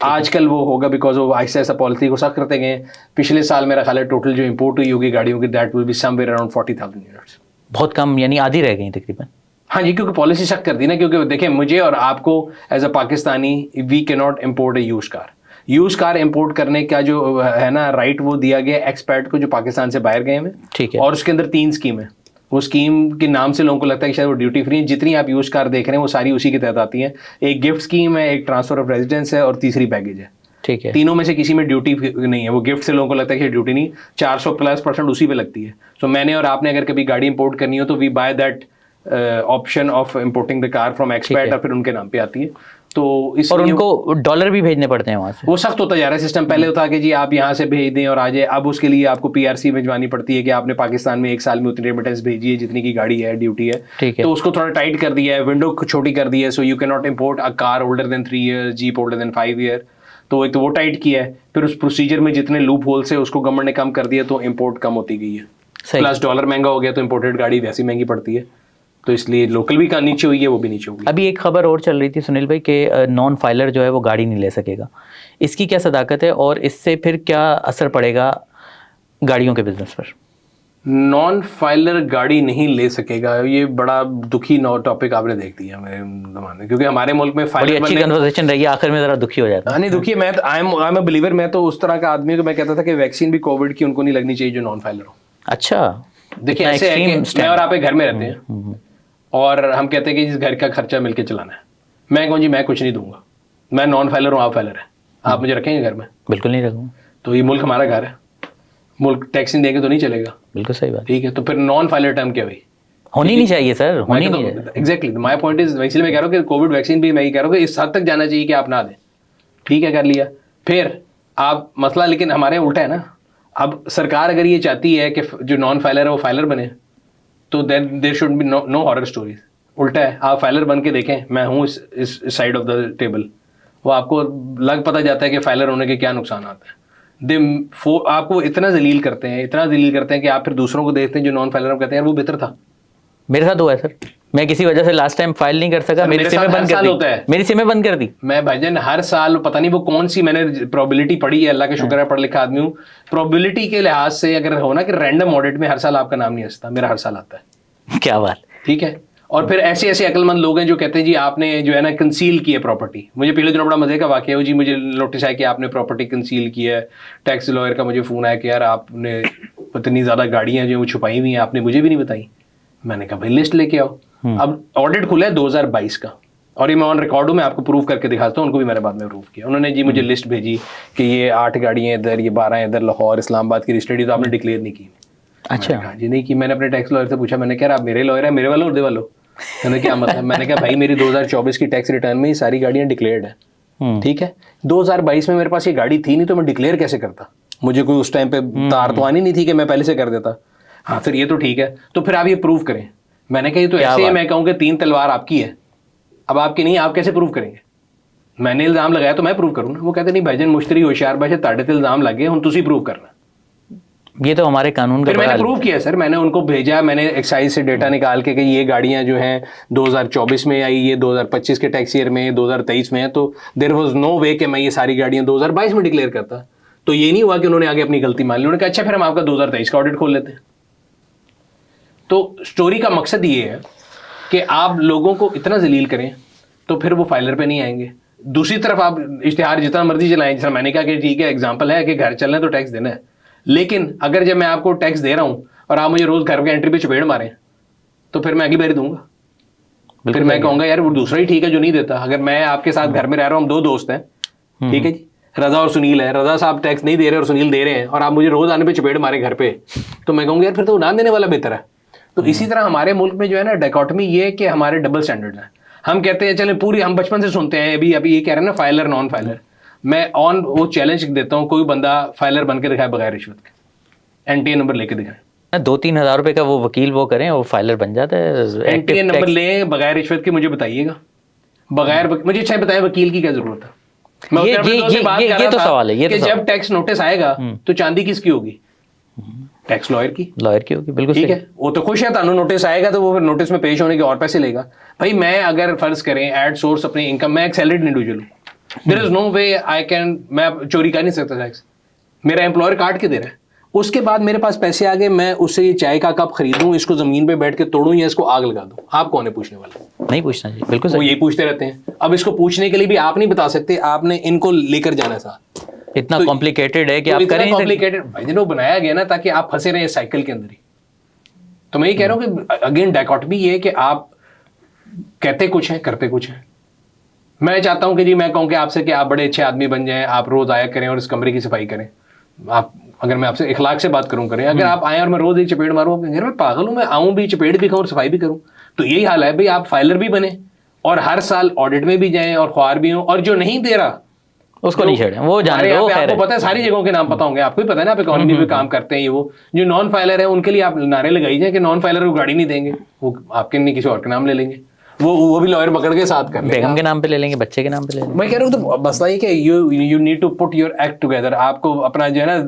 S1: आजकल वो होगा बिकॉज वो ऐसा ऐसा पॉलिसी को सख्त करते गए। पिछले साल मेरा ख्याल है टोटल जो इंपोर्ट हुई होगी गाड़ियों की that will be somewhere around 40,000 units.
S2: बहुत कम, यानी आधी रह गई तकरीबन।
S1: हाँ जी, क्योंकि पॉलिसी सख्त कर दी ना, क्योंकि देखिए मुझे और आपको as a Pakistani we can not import a used car import करने का जो है ना राइट वो दिया गया एक्सपर्ट को जो पाकिस्तान से बाहर गए हैं।
S2: ठीक है।
S1: और उसके अंदर 3 स्कीम है। वो स्कीम के नाम से लोगों को लगता है कि शायद वो ड्यूटी फ्री है। जितनी आप यूज कार देख रहे हैं वो सारी उसी के तहत आती हैं। एक गिफ्ट स्कीम है, एक ट्रांसफर ऑफ रेजिडेंस है और तीसरी बैगेज है।
S2: ठीक है।
S1: तीनों में से किसी में ड्यूटी नहीं है। वो गिफ्ट से लोगों को लगता है कि ड्यूटी नहीं, 400+ % उसी पे लगती है। सो मैंने और आपने अगर कभी गाड़ी इंपोर्ट करनी हो तो we buy that option of importing the car from expert और फिर उनके नाम पे आती है। तो इस
S2: और उनको डॉलर भी भेजने पड़ते हैं वहाँ से।
S1: वो सख्त होता जा रहा है सिस्टम। पहले होता कि जी आप यहाँ से भेज दें और आ जाए, अब उसके लिए आपको पीआरसी भिजवानी पड़ती है कि आपने पाकिस्तान में 1 साल में उतनी रेमिटेंस भेजी है जितनी की गाड़ी है, ड्यूटी है।
S2: ठीक है।
S1: तो उसको थोड़ा टाइट कर दिया है, विंडो छोटी कर दी है। So you can not import a car older than 3 year, jeep older than 5 year. तो एक तो वो टाइट किया है। फिर उस प्रोसीजर में जितने लूप होल्स है उसको गवर्नमेंट ने कम कर दिया तो इम्पोर्ट कम होती गई है। प्लस डॉलर महंगा हो गया तो इम्पोर्टेड गाड़ी वैसी महंगी पड़ती है। तो इसलिए लोकल भी का नीचे हुई है, वो भी नीचे होगी।
S2: अभी एक खबर और चल रही थी सुनील भाई कि नॉन फाइलर जो है वो गाड़ी नहीं ले सकेगा। इसकी क्या सदाकत है और इससे फिर क्या असर पड़ेगा गाड़ियों के बिजनेस पर?
S1: नॉन फाइलर गाड़ी नहीं ले सकेगा, ये बड़ा दुखी टॉपिक आपने देख दिया मेरे जमाने, क्योंकि हमारे मुल्क में
S2: बड़ी अच्छी कन्वर्सेशन रही, आखिर में जरा दुखी हो जाता है।
S1: नहीं दुखी, मैं आई एम अ बिलीवर। मैं तो उस तरह का आदमी को मैं कहता था कि वैक्सीन भी कोविड की उनको नहीं लगनी चाहिए जो नॉन फाइलर हो।
S2: अच्छा,
S1: देखिए ऐसे है कि मैं और आप एक घर में रहते हैं और हम कहते हैं कि इस घर का खर्चा मिलके चलाना है। मैं कहूँ जी मैं कुछ नहीं दूंगा, मैं नॉन फाइलर हूँ, आप फाइलर है, आप मुझे रखेंगे घर में?
S2: बिल्कुल नहीं रखूँगा।
S1: तो ये मुल्क हमारा घर है, मुल्क टैक्स नहीं देंगे तो नहीं चलेगा।
S2: बिल्कुल सही बात।
S1: ठीक है, तो फिर नॉन फाइलर टर्म क्या हुई?
S2: होनी नहीं चाहिए सर, होनी नहीं चाहिए।
S1: एग्जैक्टली माय पॉइंट इज, इसलिए मैं कह रहा हूँ कि कोविड वैक्सीन भी मैं ये कह रहा हूँ कि इस हद तक जाना चाहिए कि आप ना दें। ठीक है, कर लिया फिर आप मसला, लेकिन हमारे उल्टा है ना। अब सरकार अगर ये चाहती है कि जो नॉन फाइलर है वो फाइलर बने तो then there should be no horror stories. उल्टा है, आप फाइलर बन के देखें, मैं हूँ इस साइड ऑफ द टेबल, वो आपको लग पता जाता है कि फाइलर होने के क्या नुकसान आते हैं। आपको इतना जलील करते हैं कि आप फिर दूसरों को देखते हैं जो नॉन फाइलर, कहते हैं वो बेहतर था।
S2: मेरे साथ हुआ है सर, मैं किसी वजह से लास्ट टाइम फाइल नहीं कर सका, मेरी सिमें बंद कर दी। मैं
S1: भाईजान हर साल पता नहीं वो कौन सी मैंने प्रोबेबिलिटी पढ़ी है, अल्लाह का शुक्र है पढ़ लिखा आदमी हूँ। प्रोबेबिलिटी के लिहाज से अगर हो ना कि रैंडम ऑडिट में हर साल आपका नाम नहीं आता, मेरा हर साल आता है।
S2: क्या बात।
S1: ठीक है, और फिर ऐसे ऐसे अक्लमंद लोग हैं जो कहते हैं जी आपने जो है ना कंसील की है प्रॉपर्टी। मुझे पिछले दिनों बड़ा मजे का वाकया हो जी, मुझे नोटिस आया कि आपने प्रॉपर्टी कंसील की है। टैक्स लॉयर का मुझे फोन आया कि यार आपने इतनी ज्यादा गाड़ियां जो छुपाई हुई हैं आपने मुझे भी नहीं बताई। मैंने कहा भाई लिस्ट लेके आओ। अब ऑडिट खुला है 2022 का और ये मैं ऑन रिकॉर्ड हूँ, मैं आपको प्रूफ करके दिखाता हूँ। उनको भी मैंने बाद में प्रूफ किया। उन्होंने जी मुझे लिस्ट भेजी कि ये 8 गाड़ियाँ इधर, ये 12 इधर, लाहौर इस्लामाबाद की रजिस्ट्रेड तो आपने डिक्लेयर नहीं की।
S2: अच्छा
S1: जी नहीं की। मैंने अपने टैक्स लॉयर से पूछा, मैंने कहा आप मेरे लॉयर है, मेरे वालों उर्दे वालों? मैंने क्या मतलब? मैंने कहा भाई मेरी 2024 की टैक्स रिटर्न में ये सारी गाड़ियाँ डिक्लेयर्ड है। ठीक है, 2022 में मेरे पास ये गाड़ी थी नहीं तो मैं डिक्लेयर कैसे करता? मुझे कोई उस टाइम पे तार तो आनी नहीं थी कि मैं पहले से कर देता। हाँ फिर ये तो ठीक है, तो फिर आप ये प्रूव करें। मैंने कहा ये तो ऐसे ही मैं कहूँ कि 3 तलवार आपकी है, अब आपकी नहीं, आप कैसे प्रूव करेंगे? मैंने इल्जाम लगाया तो मैं प्रूव करूँ ना। वो कहते नहीं भाईजान मुश्तरी होशियार बाशे ताड़े ते इल्जाम लगे हम तुसी प्रूव करना।
S2: ये तो हमारे कानून का।
S1: फिर मैंने प्रूव किया सर, मैंने उनको भेजा, मैंने एक्साइज से डेटा निकाल के कि ये गाड़ियां जो हैं 2024 में आई, ये 2025 के टैक्स ईयर में, 2023 में है, तो देयर वाज नो वे कि मैं ये सारी गाड़ियां 2022 में डिक्लेयर करता। तो ये नहीं हुआ कि उन्होंने आगे अपनी गलती मान ली। उन्होंने कहा अच्छा फिर हम आपका 2023 का ऑडिट खोल लेते हैं। तो स्टोरी का मकसद ये है कि आप लोगों को इतना जलील करें तो फिर वो फाइलर पे नहीं आएंगे। दूसरी तरफ आप इश्तिहार जितना मर्जी चलाएं, जैसा मैंने कहा कि ठीक है एग्जाम्पल है कि घर चलना है तो टैक्स देना है, लेकिन अगर जब मैं आपको टैक्स दे रहा हूं और आप मुझे रोज घर के एंट्री पे चपेड़ मारें तो फिर मैं अगली बारी दूंगा। फिर मैं कहूंगा यार वो दूसरा ही ठीक है जो नहीं देता। अगर मैं आपके साथ घर में रह रहा हूँ, हम 2 दोस्त हैं, ठीक है जी, रजा और सुनील है, रजा साहब टैक्स नहीं दे रहे और सुनील दे रहे हैं और आप मुझे रोज आने पे चपेड़ मारे घर पे, तो मैं कहूंगा यार फिर तो ना देने वाला बेहतर है। तो इसी तरह हमारे मुल्क में जो है ना डायकोटमी ये है कि हमारे डबल स्टैंडर्ड हैं। हम कहते हैं चले पूरी, हम बचपन से सुनते हैं, अभी ये कह रहे हैं ना फाइलर नॉन फाइलर, मैं ऑन वो चैलेंज देता हूँ, कोई बंदा फाइलर बन के दिखाए बगैर रिश्वत के, NTA नंबर लेके दिखाए।
S2: 2-3 हज़ार रुपए का वो वकील वो करें, वो फाइलर बन जाता है।
S1: NTA नंबर लें बगैर रिश्वत के, मुझे बताइएगा बगैर मुझे अच्छा बताए वकील की क्या जरूरत है। मैं
S2: ये तो सवाल है, ये
S1: कि जब टैक्स नोटिस आएगा तो चांदी किसकी होगी? टैक्स लॉयर की
S2: होगी, बिल्कुल
S1: ठीक है। वो तो खुश है तानू नोटिस आएगा तो वो फिर नोटिस में पेश होने के और पैसे लेगा। भाई मैं अगर फर्ज करें एड सोर्स अपनी इनकम, मैं एक सैलरीड इंडिविजुअल हूँ, there is no way I can, मैं चोरी कर नहीं सकता टैक्स, मेरा एम्प्लॉयर काट के दे रहा है, उसके बाद मेरे पास पैसे आ गए, मैं उससे ये चाय का कप खरीदूं, इसको जमीन पे बैठ के तोड़ूं या इसको आग लगा दूं, आप कौन है पूछने वाला?
S2: नहीं पूछना जी, बिल्कुल
S1: वो यही पूछते रहते हैं। अब इसको पूछने के लिए भी आप नहीं बता सकते, आपने इनको लेकर जाना साथ।
S2: इतना कॉम्प्लिकेटेड है कि आप करें
S1: कॉम्प्लिकेटेड भाई जी, बनाया गया ना ताकि आप फंसे रहे साइकिल के अंदर ही। तो मैं ये कह रहा हूँ कि अगेन डायकोटमी ये है कि आप कहते कुछ है करते कुछ है। मैं चाहता हूं कि जी मैं कहूं कि आपसे कि आप बड़े अच्छे आदमी बन जाएं, आप रोज आया करें और इस कमरे की सफाई करें। आप अगर मैं आपसे इखलाक से बात करूं करें, अगर आप आए और मैं रोज एक चपेट मारूं, यार मैं पागल हूं, मैं आऊं भी चपेट भी खाऊं और सफाई भी करूं, तो यही हाल है भाई। आप फाइलर भी बने और हर साल ऑडिट में भी जाएं और ख्वार भी हो, और जो नहीं दे रहा
S2: उसको नहीं छेड़ें, वो जाने दो।
S1: आपको पता है सारी जगहों के नाम पता होंगे, आपको भी पता है ना, आप इकोनॉमी में काम करते हैं। ये वो जो नॉन फाइलर है उनके लिए आप नारे लगाई जाए कि नॉन फाइलर को गाड़ी नहीं देंगे, वो आपके नहीं किसी और के नाम ले लेंगे, वो भी लॉयर पकड़ के साथ कर लेंगे,
S2: बेगम के नाम पे ले लेंगे, बच्चे के नाम पे ले लेंगे।
S1: मैं कह रहा हूँ तो मसला ये कि you need to put your act together. आपको अपना जो है ना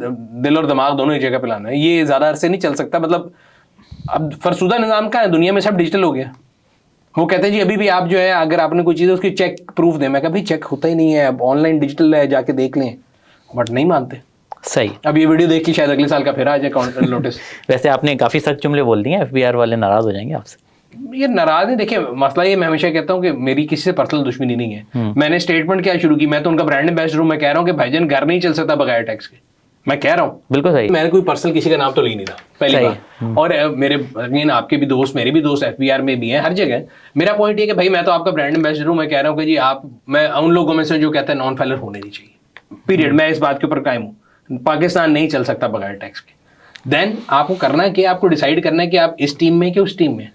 S1: दिल और दिमाग दोनों एक जगह पे लाना है। ये ज्यादा अरसे नहीं चल सकता। मतलब अब फरसुदा निजाम का है, दुनिया में सब डिजिटल हो गया। वो कहते हैं जी अभी भी आप जो है अगर आपने कोई चीज़ है उसकी चेक प्रूफ दें, मैं कहा भाई चेक होता ही नहीं है, अब ऑनलाइन डिजिटल है, जाके देख लें, बट नहीं मानते।
S2: सही।
S1: अब ये वीडियो देख के शायद अगले साल का फिर आ जाए नोटिस।
S2: वैसे आपने काफी सख्त जुमले बोल दिए, FBR वाले नाराज हो जाएंगे आपसे।
S1: ये नाराज नहीं, देखिए मसला ये, मैं हमेशा कहता हूँ कि मेरी किसी से पर्सनल दुश्मनी नहीं है। मैंने स्टेटमेंट क्या शुरू की, मैं तो उनका ब्रांड एम्बेसडर हूँ। मैं कह रहा हूँ कि भाईजान घर नहीं चल सकता बगैर टैक्स के, मैं कह रहा हूँ।
S2: बिल्कुल सही।
S1: मैंने कोई पर्सनल किसी का नाम तो ले नहीं था पहली बार। और मेरे अगेन आपके भी दोस्त, मेरे भी दोस्त FBR में भी हैं, हर जगह। मेरा पॉइंट ये कि भाई मैं तो आपका ब्रांड एम्बेसडर हूँ। मैं कह रहा हूँ कि जी आप, मैं उन लोगों में से जो कहते हैं नॉन फाइलर होने नहीं चाहिए, पीरियड। मैं इस बात के ऊपर कायम हूँ, पाकिस्तान नहीं चल सकता बगैर टैक्स के। देन आपको करना है कि आपको डिसाइड करना है कि आप इस टीम में कि उस टीम में,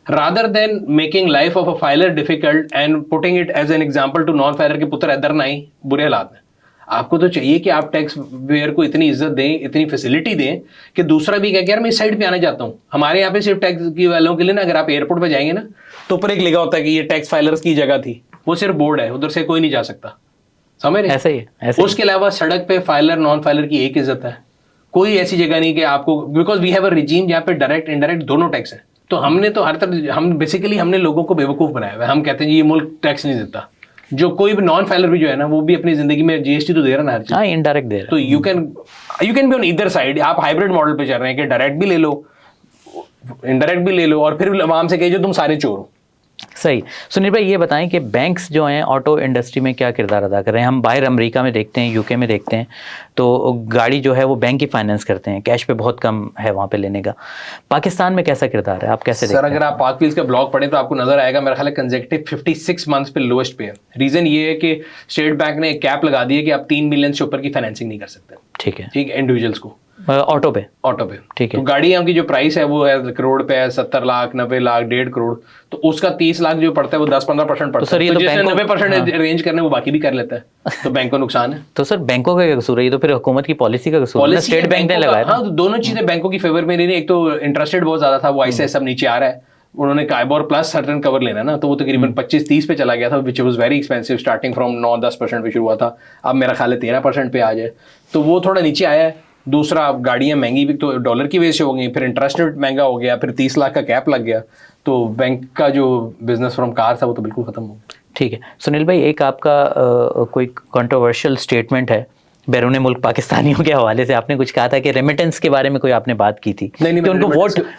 S1: rather than making life of a filer difficult and putting it as an example to non filer के पुत्र इधर नहीं बुरे हालात में। आपको तो चाहिए कि आप टैक्स पेयर को इतनी इज्जत दें, इतनी फैसिलिटी दें कि दूसरा भी कहे कि यार मैं इस साइड पे आना चाहता हूँ। हमारे यहाँ पे सिर्फ टैक्स की वालों के लिए ना, अगर आप एयरपोर्ट पे जाएंगे ना तो ऊपर एक लिखा होता है कि ये टैक्स फाइलर्स की जगह थी, वो सिर्फ बोर्ड है, उधर से कोई नहीं जा सकता, समझ रहे?
S2: ऐसा ही है।
S1: उसके अलावा सड़क पे फाइलर नॉन फाइलर की एक इज्जत है, कोई ऐसी जगह नहीं कि आपको, because we have a regime जहाँ पे डायरेक्ट इनडायरेक्ट दोनों टैक्स है। तो हमने तो हर तरह, हम बेसिकली हमने लोगों को बेवकूफ़ बनाया हुआ है। हम कहते हैं जी ये मुल्क टैक्स नहीं देता। जो कोई भी नॉन फाइलर भी जो है ना, वो भी अपनी जिंदगी में GST तो दे रहा ना हर चीज।
S2: हाँ, इनडायरेक्ट दे रहा है।
S1: तो you can be on either side. आप हाइब्रिड मॉडल पे चल रहे हैं कि डायरेक्ट भी ले लो, इनडायरेक्ट भी ले लो, और फिर आवाम से कहिए तुम सारे चोर हो।
S2: सही। सुनील भाई ये बताएं कि बैंक्स जो हैं ऑटो इंडस्ट्री में क्या किरदार अदा कर रहे हैं? हम बाहर अमेरिका में देखते हैं, UK में देखते हैं, तो गाड़ी जो है वो बैंक ही फाइनेंस करते हैं, कैश पे बहुत कम है वहाँ पे लेने का। पाकिस्तान में कैसा किरदार है, आप कैसे देखते हैं?
S1: सर अगर आप पाक व्हील्स का ब्लॉग पढ़ें तो आपको नजर आएगा, मेरा ख्याल है कंसेक्यूटिव 56 मंथ्स पे लोएस्ट पे है। रीजन ये है कि स्टेट बैंक ने एक कैप लगा दी है कि आप 3 मिलियन से ऊपर की फाइनेंसिंग नहीं कर सकते।
S2: ठीक है,
S1: ठीक है, इंडिविजुअल्स को
S2: ऑटो पे।
S1: ठीक है। तो गाड़ियों की जो प्राइस है वो है करोड़ पे है, 70 लाख 90 लाख 1.5 करोड़, तो उसका 30 लाख जो पड़ता है वो 10-15% पड़ता है।
S2: सर ये तो
S1: जिसने 90% अरेंज करने वो बाकी भी कर लेता है, तो बैंक को नुकसान है।
S2: तो सर बैंकों का क्या कसूर है? ये तो फिर हुकूमत की पॉलिसी का कसूर है, स्टेट बैंक ने लगाया।
S1: हाँ, तो दोनों चीजें बैंकों की फेवर में नहीं। एक तो इंटरेस्ट रेट बहुत ज्यादा था, वो ऐसे सब नीचे आ रहा है। उन्होंने काइबोर प्लस सर्टेन कवर लेना ना, तो वो तकरीबन 25-30 पे चला गया था, which was very expensive. Starting from 9-10% पे शुरू हुआ था, अब मेरा ख्याल है 13% पे आ जाए, तो वो थोड़ा नीचे आया है। दूसरा, गाड़ियाँ महंगी भी तो डॉलर की वजह से हो गई, फिर इंटरेस्ट रेट महंगा हो गया, फिर 30 लाख का कैप लग गया, तो बैंक का जो बिजनेस फ्रॉम कार था वो तो बिल्कुल खत्म हो गया।
S2: ठीक है सुनील भाई, एक आपका कोई कंट्रोवर्शियल स्टेटमेंट है बैरून मुल्क पाकिस्तानियों के हवाले से आपने कुछ कहा था कि रेमिटेंस के बारे में कोई आपने बात की थी।
S1: नहीं,
S2: कि उनको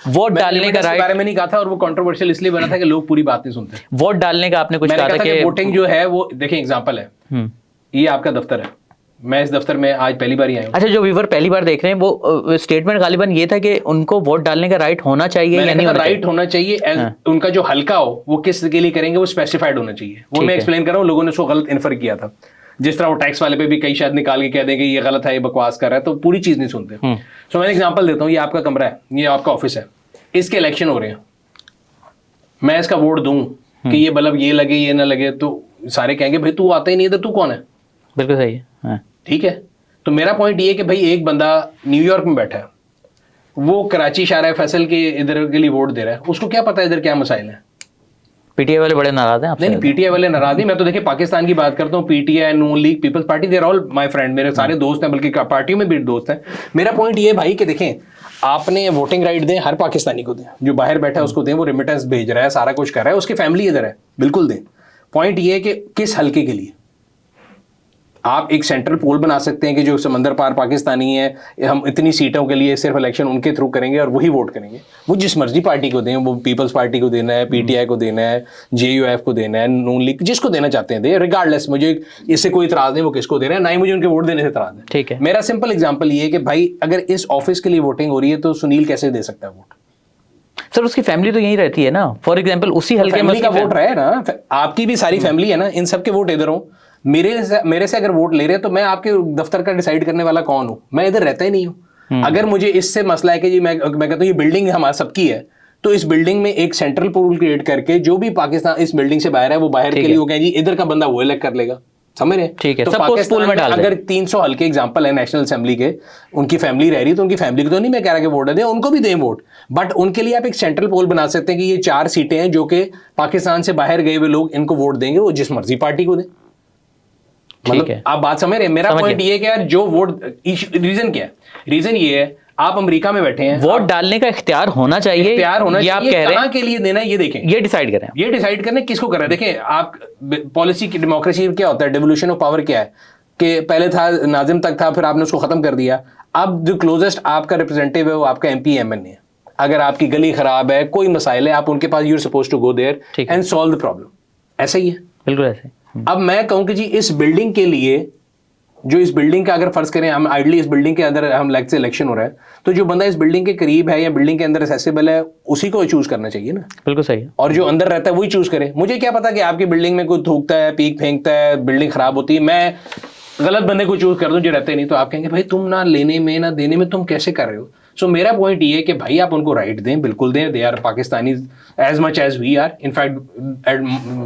S2: वोट डालने का राइट
S1: बारे में नहीं कहा था, और वो कंट्रोवर्शियल इसलिए बना था कि लोग पूरी बात नहीं सुनते।
S2: वोट डालने का आपने कुछ कहा था कि
S1: वोटिंग जो है वो देखिए एग्जांपल है, ये आपका दफ्तर है, मैं इस दफ्तर में आज पहली बार ही आया हूं।
S2: अच्छा, जो व्यूवर पहली बार देख रहे हैं वो स्टेटमेंट गालिबन ये था कि उनको वोट डालने का राइट होना चाहिए या नहीं होना चाहिए?
S1: राइट होना चाहिए, उनका जो हल्का हो वो किस के लिए करेंगे वो स्पेसिफाइड होना चाहिए। वो मैं एक्सप्लेन कर रहा हूँ, लोगों ने उसको गलत इन्फर किया था। जिस तरह वो टैक्स वाले पे भी कई शायद निकाल के कह देंगे ये गलत है, ये बकवास कर रहा है, तो पूरी चीज नहीं सुनते। तो मैं एग्जांपल देता हूँ, ये आपका कमरा है, ये आपका ऑफिस है, इसके इलेक्शन हो रहे हैं, मैं इसका वोट दूं कि ये बल्ब ये लगे ये ना लगे, तो सारे कहेंगे भाई तू आता ही नहीं, तो तू कौन है?
S2: बिल्कुल सही है।
S1: ठीक है, तो मेरा पॉइंट ये है कि भाई एक बंदा न्यूयॉर्क में बैठा है, वो कराची शारा फैसल के इधर के लिए वोट दे रहा है, उसको क्या पता है इधर क्या मसाइल है?
S2: पीटीआई वाले बड़े नाराज हैं आपसे?
S1: नहीं, पीटीआई वाले नाराज नहीं, मैं तो देखिए पाकिस्तान की बात करता हूँ, PTI, Noon League, Peoples Party, they are all my friend, मेरे सारे दोस्त हैं, बल्कि पार्टियों में भी दोस्त हैं। मेरा पॉइंट ये भाई कि देखें, आपने वोटिंग राइट दें, हर पाकिस्तानी को दें, जो बाहर बैठा है उसको दें, वो रेमिटेंस भेज रहा है, सारा कुछ कर रहा है, उसकी फैमिली इधर है, बिल्कुल दें। पॉइंट ये है कि किस हल्के के लिए आप एक सेंट्रल पोल बना सकते हैं कि जो समंदर पार पाकिस्तानी है, हम इतनी सीटों के लिए सिर्फ इलेक्शन उनके थ्रू करेंगे और वही वोट करेंगे। वो जिस मर्जी पार्टी को दें, वो पीपल्स पार्टी को देना है, पीटीआई को देना है, जेयूएफ को देना है, नून लीग, जिसको देना चाहते हैं दे, रिगार्डलेस, मुझे इससे कोई इतराज नहीं वो किसको दे रहे हैं, ना ही मुझे उनके वोट देने से इतराज है।
S2: ठीक है,
S1: मेरा सिंपल एग्जाम्पल ये है कि भाई अगर इस ऑफिस के लिए वोटिंग हो रही है तो सुनील कैसे दे सकता है वोट?
S2: सर उसकी फैमिली तो यहीं रहती है ना, फॉर एग्जाम्पल उसी हल्के में
S1: का वोट रहे ना, आपकी भी सारी फैमिली है ना, इन सबके वोट इधर हो। मेरे से अगर वोट ले रहे हैं तो मैं आपके दफ्तर का डिसाइड करने वाला कौन हूं? मैं इधर रहता ही नहीं हूं। अगर मुझे इससे मसला है कि जी मैं कहता हूं ये बिल्डिंग हमारा सबकी है, तो इस बिल्डिंग में एक सेंट्रल पूल क्रिएट करके जो भी पाकिस्तान इस बिल्डिंग से बाहर है वो बाहर के लिए वो कहें जी इधर का बंदा वो इलेक्ट कर लेगा, समझ रहे?
S2: ठीक है,
S1: तो
S2: सबको स्कूल में डाल
S1: अगर 300 हल्के एग्जांपल है नेशनल असेंबली के, उनकी फैमिली रह रही है तो उनकी फैमिली को तो नहीं मैं कह रहा कि वोट दे, उनको भी दें वोट, बट उनके लिए आप एक सेंट्रल पोल बना सकते हैं कि ये 4 सीटें हैं जो कि पाकिस्तान से बाहर गए हुए लोग इनको वोट देंगे, वो जिस मर्जी पार्टी को दें। मतलब आप बात समझ रहे हैं? मेरा पॉइंट ये है कि यार जो वोट, रीजन क्या है? रीजन ये है आप अमेरिका में बैठे हैं,
S2: वोट डालने का इख्तियार होना चाहिए,
S1: इख्तियार होना चाहिए,
S2: आप कह रहे
S1: हैं के लिए देना है ये देखें,
S2: ये डिसाइड करें,
S1: ये डिसाइड करने किसको कर रहे हैं। देखें आप पॉलिसी की डेमोक्रेसी क्या होता है, डिवोल्यूशन ऑफ पावर क्या है कि पहले था नाजिम तक था, फिर आपने उसको खत्म कर दिया, अब जो क्लोजेस्ट आपका रिप्रेजेंटेटिव है वो आपका एमपी एमएनए है। अगर आपकी गली खराब है, कोई मसाइल है, आप उनके पास you are supposed to go there and solve the problem, ऐसा ही है,
S2: बिल्कुल ऐसे।
S1: अब मैं कहूं कि जी इस बिल्डिंग के लिए, जो इस बिल्डिंग का अगर फर्ज करें हम आइडली इस बिल्डिंग के अंदर हम लाइक से इलेक्शन हो रहा है, तो जो बंदा इस बिल्डिंग के करीब है या बिल्डिंग के अंदर एक्सेसिबल है उसी को चूज करना चाहिए ना।
S2: बिल्कुल सही है।
S1: और जो अंदर रहता है वही चूज करे। मुझे क्या पता कि आपकी बिल्डिंग में कोई थूकता है, पीक फेंकता है, बिल्डिंग खराब होती है, मैं गलत बंदे को चूज कर दूं जो रहते नहीं, तो आप कहेंगे भाई तुम ना लेने में ना देने में तुम कैसे कर रहे हो। सो मेरा पॉइंट ये है कि भाई आप उनको राइट दें, बिल्कुल दें, they are Pakistani as much as we are, in fact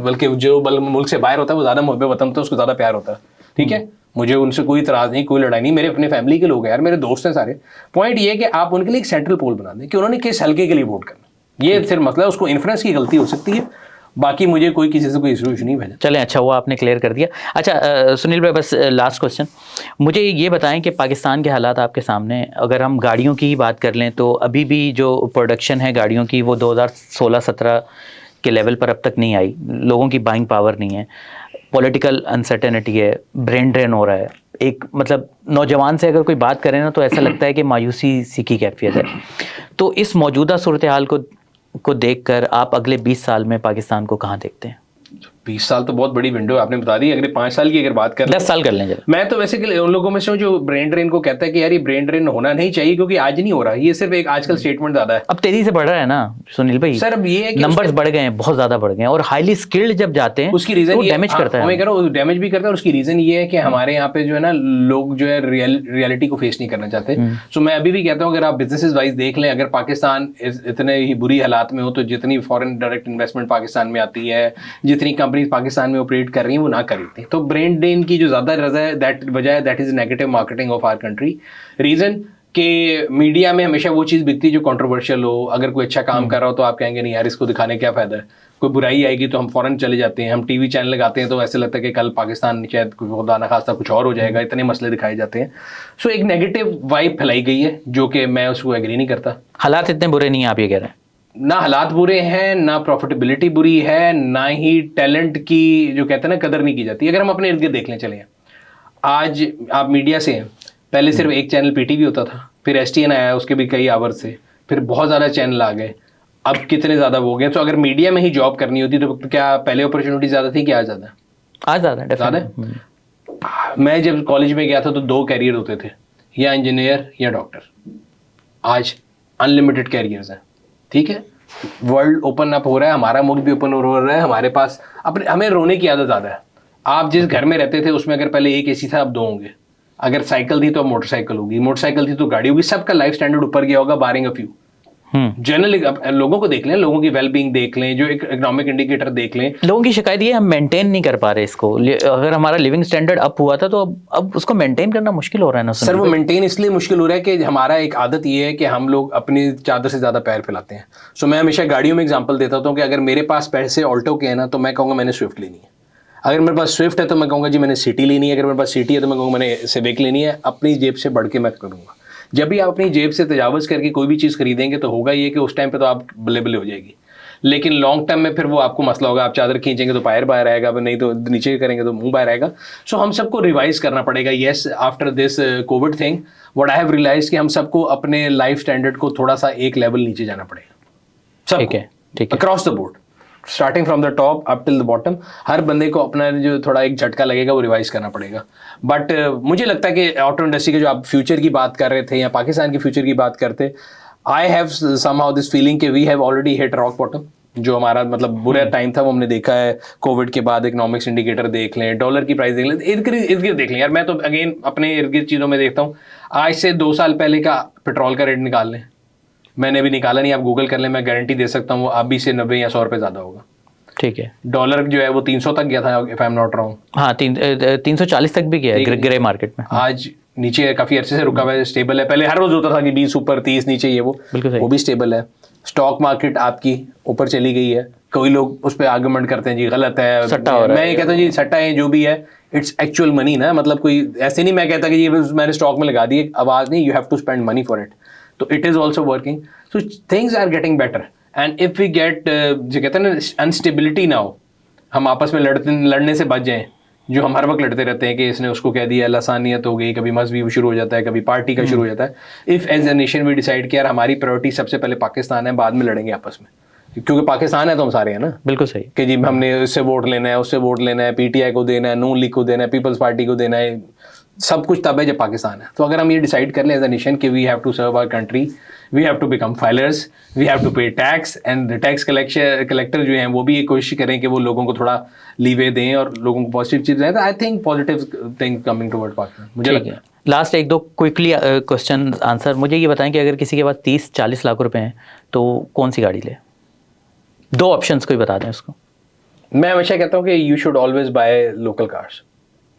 S1: बल्कि जो मुल्क से बाहर होता है वो ज्यादा मुहब्बत वतन होता है, उसको ज्यादा प्यार होता है। ठीक है, मुझे उनसे कोई इतराज नहीं, कोई लड़ाई नहीं, मेरे अपने फैमिली के लोग हैं यार, मेरे दोस्त हैं सारे। पॉइंट ये है कि आप उनके लिए एक सेंट्रल पोल बना दें कि उन्होंने किस हल्के के लिए वोट करना, ये सिर्फ मसला है, उसको इन्फ्लुएंस की गलती हो सकती है, बाकी मुझे कोई किसी से कोई इशू नहीं भेजा।
S2: चलें, अच्छा हुआ आपने क्लियर कर दिया। अच्छा सुनील भाई, बस लास्ट क्वेश्चन, मुझे ये बताएं कि पाकिस्तान के हालात आपके सामने, अगर हम गाड़ियों की ही बात कर लें तो अभी भी जो प्रोडक्शन है गाड़ियों की वो 2016-17 के लेवल पर अब तक नहीं आई, लोगों की बाइंग पावर नहीं है, पॉलिटिकल अनसर्टेनिटी है, ब्रेन ड्रेन हो रहा है, एक मतलब नौजवान से अगर कोई बात करें ना तो ऐसा लगता है कि मायूसी सी की कैफियत है। तो इस मौजूदा सूरत हाल को देखकर आप अगले 20 साल में पाकिस्तान को कहाँ देखते हैं?
S1: 20 साल तो बहुत बड़ी विंडो है, आपने बता दी। अगले 5 साल की अगर बात करें,
S2: 10 साल कर लें जरा।
S1: मैं तो वैसे उन लोगों में से हूं जो ब्रेन ड्रेन को कहता है कि यार ये ब्रेन ड्रेन होना नहीं चाहिए क्योंकि आज नहीं हो रहा, ये सिर्फ एक आजकल स्टेटमेंट ज्यादा है।
S2: अब तेजी से बढ़ रहा है ना सुनील भाई
S1: सर, अब ये है कि
S2: नंबर्स बढ़ गए हैं, बहुत ज्यादा बढ़ गए हैं, और हाईली स्किल्ड जब जाते हैं
S1: उसकी रीजन
S2: तो डैमेज करता है।
S1: मैं कह रहा हूं डैमेज भी करता है, और उसकी रीजन ये है कि हमारे यहाँ पे जो है ना लोग जो है रियलिटी को फेस नहीं करना चाहते। सो मैं अभी भी कहता हूँ अगर आप बिजनेसेस वाइज देख लें, अगर पाकिस्तान इतने ही बुरी हालात में हो तो जितनी फॉरेन डायरेक्ट इन्वेस्टमेंट पाकिस्तान में आती है, जितनी कंपनीज पाकिस्तान में ऑपरेट कर रही हैं वो ना करी थी, तो ब्रेन ड्रेन की जो ज्यादा वजह है that is negative marketing of our country. Reason कि मीडिया में हमेशा वो चीज बिकती है जो कंट्रोवर्शियल हो, अगर कोई अच्छा काम कर रहा हो तो आप कहेंगे नहीं यार इसको दिखाने क्या फायदा है, कोई बुराई आएगी तो हम फौरन चले जाते हैं, हम टीवी चैनल लगाते हैं तो ऐसे लगता है कि कल पाकिस्तान शायद खुदा ना खास्ता कुछ और हो जाएगा, इतने मसले दिखाए जाते हैं। सो एक नेगेटिव वाइब फैलाई गई है जो कि मैं उसको एग्री नहीं करता।
S2: हालात इतने बुरे नहीं है आप ये कह रहे हैं?
S1: ना हालात बुरे हैं, ना प्रॉफिटेबिलिटी बुरी है, ना ही टैलेंट की जो कहते हैं ना कदर नहीं की जाती। अगर हम अपने इर्द गिर्द देख लें, चले आज आप मीडिया से हैं, पहले सिर्फ एक चैनल पीटीवी होता था, फिर एसटीएन आया, उसके भी कई आवर्स थे, फिर बहुत ज़्यादा चैनल आ गए, अब कितने ज़्यादा हो गए। तो अगर मीडिया में ही जॉब करनी होती तो क्या पहले अपॉर्चुनिटी ज़्यादा थी, क्या आज ज़्यादा?
S2: आज ज़्यादा
S1: ज़्यादा। मैं जब कॉलेज में गया था तो 2 कैरियर होते थे, या इंजीनियर या डॉक्टर। आज अनलिमिटेड कैरियर्स हैं, ठीक है। वर्ल्ड ओपन अप हो रहा है, हमारा मुल्क भी ओपन हो रहा है, हमारे पास अपने, हमें रोने की आदत ज़्यादा है। आप जिस घर में रहते थे उसमें अगर पहले एक एसी था, अब 2 होंगे। अगर साइकिल थी तो अब मोटरसाइकिल होगी, मोटरसाइकिल थी तो गाड़ी होगी। सबका लाइफ स्टैंडर्ड ऊपर गया होगा, बारिंग अ फ्यू। जनरली लोगों को देख लें, लोगों की वेलबींग देख लें, जो इकोनॉमिक इंडिकेटर देख लें।
S2: लोगों की शिकायत ये हम मेंटेन नहीं कर पा रहे इसको। अगर हमारा लिविंग स्टैंडर्ड अप हुआ था तो अब उसको मेंटेन करना मुश्किल हो रहा है ना
S1: सर। वो मेंटेन इसलिए मुश्किल हो रहा है कि हमारा एक आदत ये है कि हम लोग अपनी चादर से ज़्यादा पैर फैलाते हैं। सो मैं हमेशा गाड़ियों में एग्जांपल देता हूँ कि अगर मेरे पास पैसे ऑल्टो के हैं ना, तो मैं कहूँगा मैंने स्विफ्ट लेनी है। अगर मेरे पास स्विफ्ट है तो मैं कहूँगा जी मैंने सिटी लेनी है। अगर मेरे पास सिटी है तो मैं कहूँगा मैंने सिविक लेनी है। अपनी जेब से बढ़ के मैं करूँगा। जब भी आप अपनी जेब से तजावज़ करके कोई भी चीज़ खरीदेंगे तो होगा ये कि उस टाइम पे तो आप बल्ले बल्ले हो जाएगी, लेकिन लॉन्ग टर्म में फिर वो आपको मसला होगा। आप चादर खींचेंगे तो पैर बाहर आएगा, नहीं तो नीचे करेंगे तो मुंह बाहर आएगा। सो हम सबको रिवाइज करना पड़ेगा। Yes, after this covid thing what I have realise कि हम सबको अपने लाइफ स्टैंडर्ड को थोड़ा सा एक लेवल नीचे जाना पड़ेगा।
S2: ठीक है, ठीक है।
S1: Across the board, starting from the top up till the bottom, हर बंदे को अपना जो थोड़ा एक झटका लगेगा वो रिवाइज करना पड़ेगा। बट मुझे लगता है कि ऑटो इंडस्ट्री के जो आप फ्यूचर की बात कर रहे थे या पाकिस्तान के फ्यूचर की बात करते, I have somehow this feeling कि we have already hit rock bottom. जो हमारा मतलब बुरा टाइम था वो हमने देखा है। कोविड के बाद इकोनॉमिक्स इंडिकेटर देख लें, डॉलर की प्राइस देख लें, इर्द गिर्द देख लें। यार मैं तो अगेन अपने इर्द गिर्द चीज़ों में देखता हूँ। आज से 2 साल पहले का पेट्रोल का रेट निकाल लें, मैंने अभी निकाला नहीं, आप गूगल कर लें, मैं गारंटी दे सकता हूँ वो अभी से 90 या 100 रुपये ज़्यादा होगा।
S2: ठीक है।
S1: डॉलर जो है वो 300 तक गया था, if I am not wrong.
S2: हाँ, 340 तक भी गया है ग्रे मार्केट में।
S1: आज नीचे काफ़ी अरसे से रुका हुआ है, स्टेबल है। पहले हर रोज होता था कि 20 ऊपर 30 नीचे, ये वो भी स्टेबल है। स्टॉक मार्केट आपकी ऊपर चली गई है। कोई लोग उस पर आर्गुमेंट करते हैं जी गलत है, सट्टा हो रहा है। मैं ये कहता हूँ जी सट्टा है जो भी है, इट्स एक्चुअल मनी ना। मतलब कोई ऐसे नहीं मैं कहता कि ये मैंने स्टॉक में लगा दी, आवाज़ नहीं, you have to spend money for it. तो it is also working. So things are getting better and if we get जो कहते हैं ना अनस्टेबिलिटी ना हो, हम आपस में लड़ने से बच जाएं। जो हम हर वक्त लड़ते रहते हैं कि इसने उसको कह दिया, लसानियत हो गई, कभी मजहबी शुरू हो जाता है, कभी पार्टी का शुरू हो जाता है। If as a nation we decide कि यार हमारी प्रायोरिटी सबसे पहले पाकिस्तान है, बाद में लड़ेंगे आपस में, क्योंकि पाकिस्तान है तो हम सारे हैं ना।
S2: बिल्कुल सही
S1: कि जी हमने इससे वोट लेना है, उससे वोट लेना है, पीटीआई को देना है, नून लीग को देना है, पीपल्स पार्टी को देना है, सब कुछ तब है जब पाकिस्तान है। तो अगर हम ये डिसाइड कर लें एज अ नेशन कि we have to serve our country, we have to become filers, we have to pay tax, and tax collector जो हैं वो भी ये कोशिश करें कि वो लोगों को थोड़ा लीवे दें और लोगों को पॉजिटिव चीज़ दें। तो I think positive thing coming toward Pakistan, मुझे लगता है।
S2: Last 1-2 quickly question answer. मुझे ये बताएं कि अगर किसी के पास 30-40 लाख रुपए हैं तो कौन सी गाड़ी ले? 2 ऑप्शंस कोई बता दें उसको।
S1: मैं हमेशा कहता हूँ कि you should always by local cars,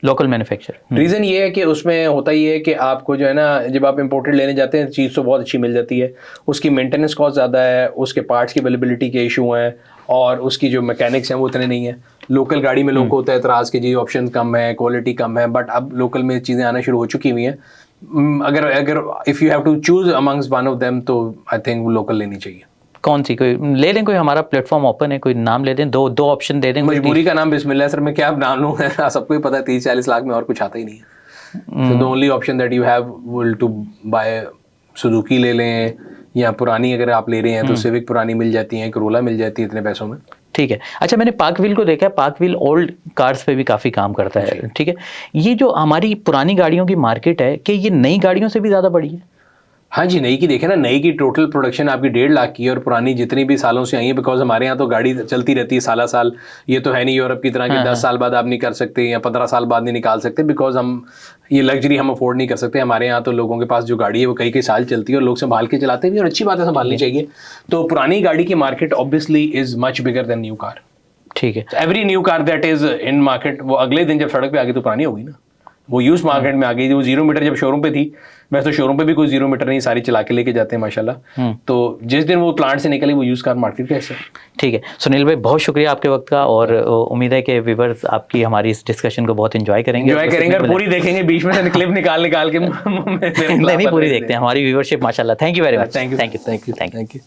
S2: local manufacture.
S1: Reason ये है कि उसमें होता ही है कि आपको जो है ना, जब आप इंपोर्टेड लेने जाते हैं चीज़ तो बहुत अच्छी मिल जाती है, उसकी मेंटेनेंस कॉस्ट ज़्यादा है, उसके पार्ट्स की अवेलेबिलिटी के इशू हैं, और उसकी जो मैकेनिक्स हैं वो इतने नहीं है। लोकल गाड़ी में लोगों को होता है एतराज़ कि जी ऑप्शन कम है, क्वालिटी कम है, बट अब लोकल में चीज़ें आना शुरू हो चुकी हुई हैं। अगर if you have to choose amongst one of them तो आई थिंक लोकल लेनी चाहिए।
S2: कौन सी कोई ले लें? कोई हमारा प्लेटफॉर्म ओपन है, कोई नाम ले दें, 2 ऑप्शन दे दें।
S1: मजबूरी का नाम बिस्मिल्लाह सर, मैं क्या नाम लूँ? सबको ही पता है 30-40 लाख में और कुछ आता ही नहीं है। तो the only option that you have will to buy Suzuki ले लें, या पुरानी अगर आप ले रहे हैं तो सिविक पुरानी मिल जाती है, करोला मिल जाती है इतने पैसों में।
S2: ठीक है। अच्छा, मैंने पार्क व्हील को देखा है, पार्क व्हील ओल्ड कार्स पे भी काफ़ी काम करता है। ठीक है, ये जो हमारी पुरानी गाड़ियों की मार्केट है, कि ये नई गाड़ियों से भी ज़्यादा बड़ी है?
S1: हाँ जी, नई की देखें ना, नई की टोटल प्रोडक्शन आपकी 1.5 लाख की है, और पुरानी जितनी भी सालों से आई है, बिकॉज हमारे यहाँ तो गाड़ी चलती रहती है साला साल। ये तो है नहीं यूरोप की तरह कि 10 साल बाद आप नहीं कर सकते या 15 साल बाद नहीं निकाल सकते, बिकॉज हम ये लग्जरी हम अफोर्ड नहीं कर सकते। हमारे यहाँ तो लोगों के पास जो गाड़ी है वो कई साल चलती है और लोग संभाल के चलाते भी, और अच्छी बात है, संभालनी चाहिए। तो पुरानी गाड़ी की market obviously is much bigger than new car.
S2: ठीक है।
S1: Every new car that is in market, वो अगले दिन जब सड़क पे आ गई तो पुरानी होगी ना, वो यूज मार्केट में आ गई। वो 0 मीटर जब शोरूम पे थी, वैसे तो शोरूम पे भी कोई 0 मीटर नहीं, सारी चला के लेके जाते हैं माशाल्लाह। तो जिस दिन वो प्लांट से निकली वो यूज कार मार्केट का हिस्सा।
S2: ठीक है सुनील भाई, बहुत शुक्रिया आपके वक्त का, और उम्मीद है कि व्यूअर्स आपकी हमारी इस डिस्कशन को बहुत एंजॉय करेंगे
S1: और पूरी देखेंगे, बीच में से क्लिप निकाल के
S2: नहीं पूरी देखते हैं, हमारी व्यूअरशिप माशाल्लाह। Thank you very much.
S1: Thank you.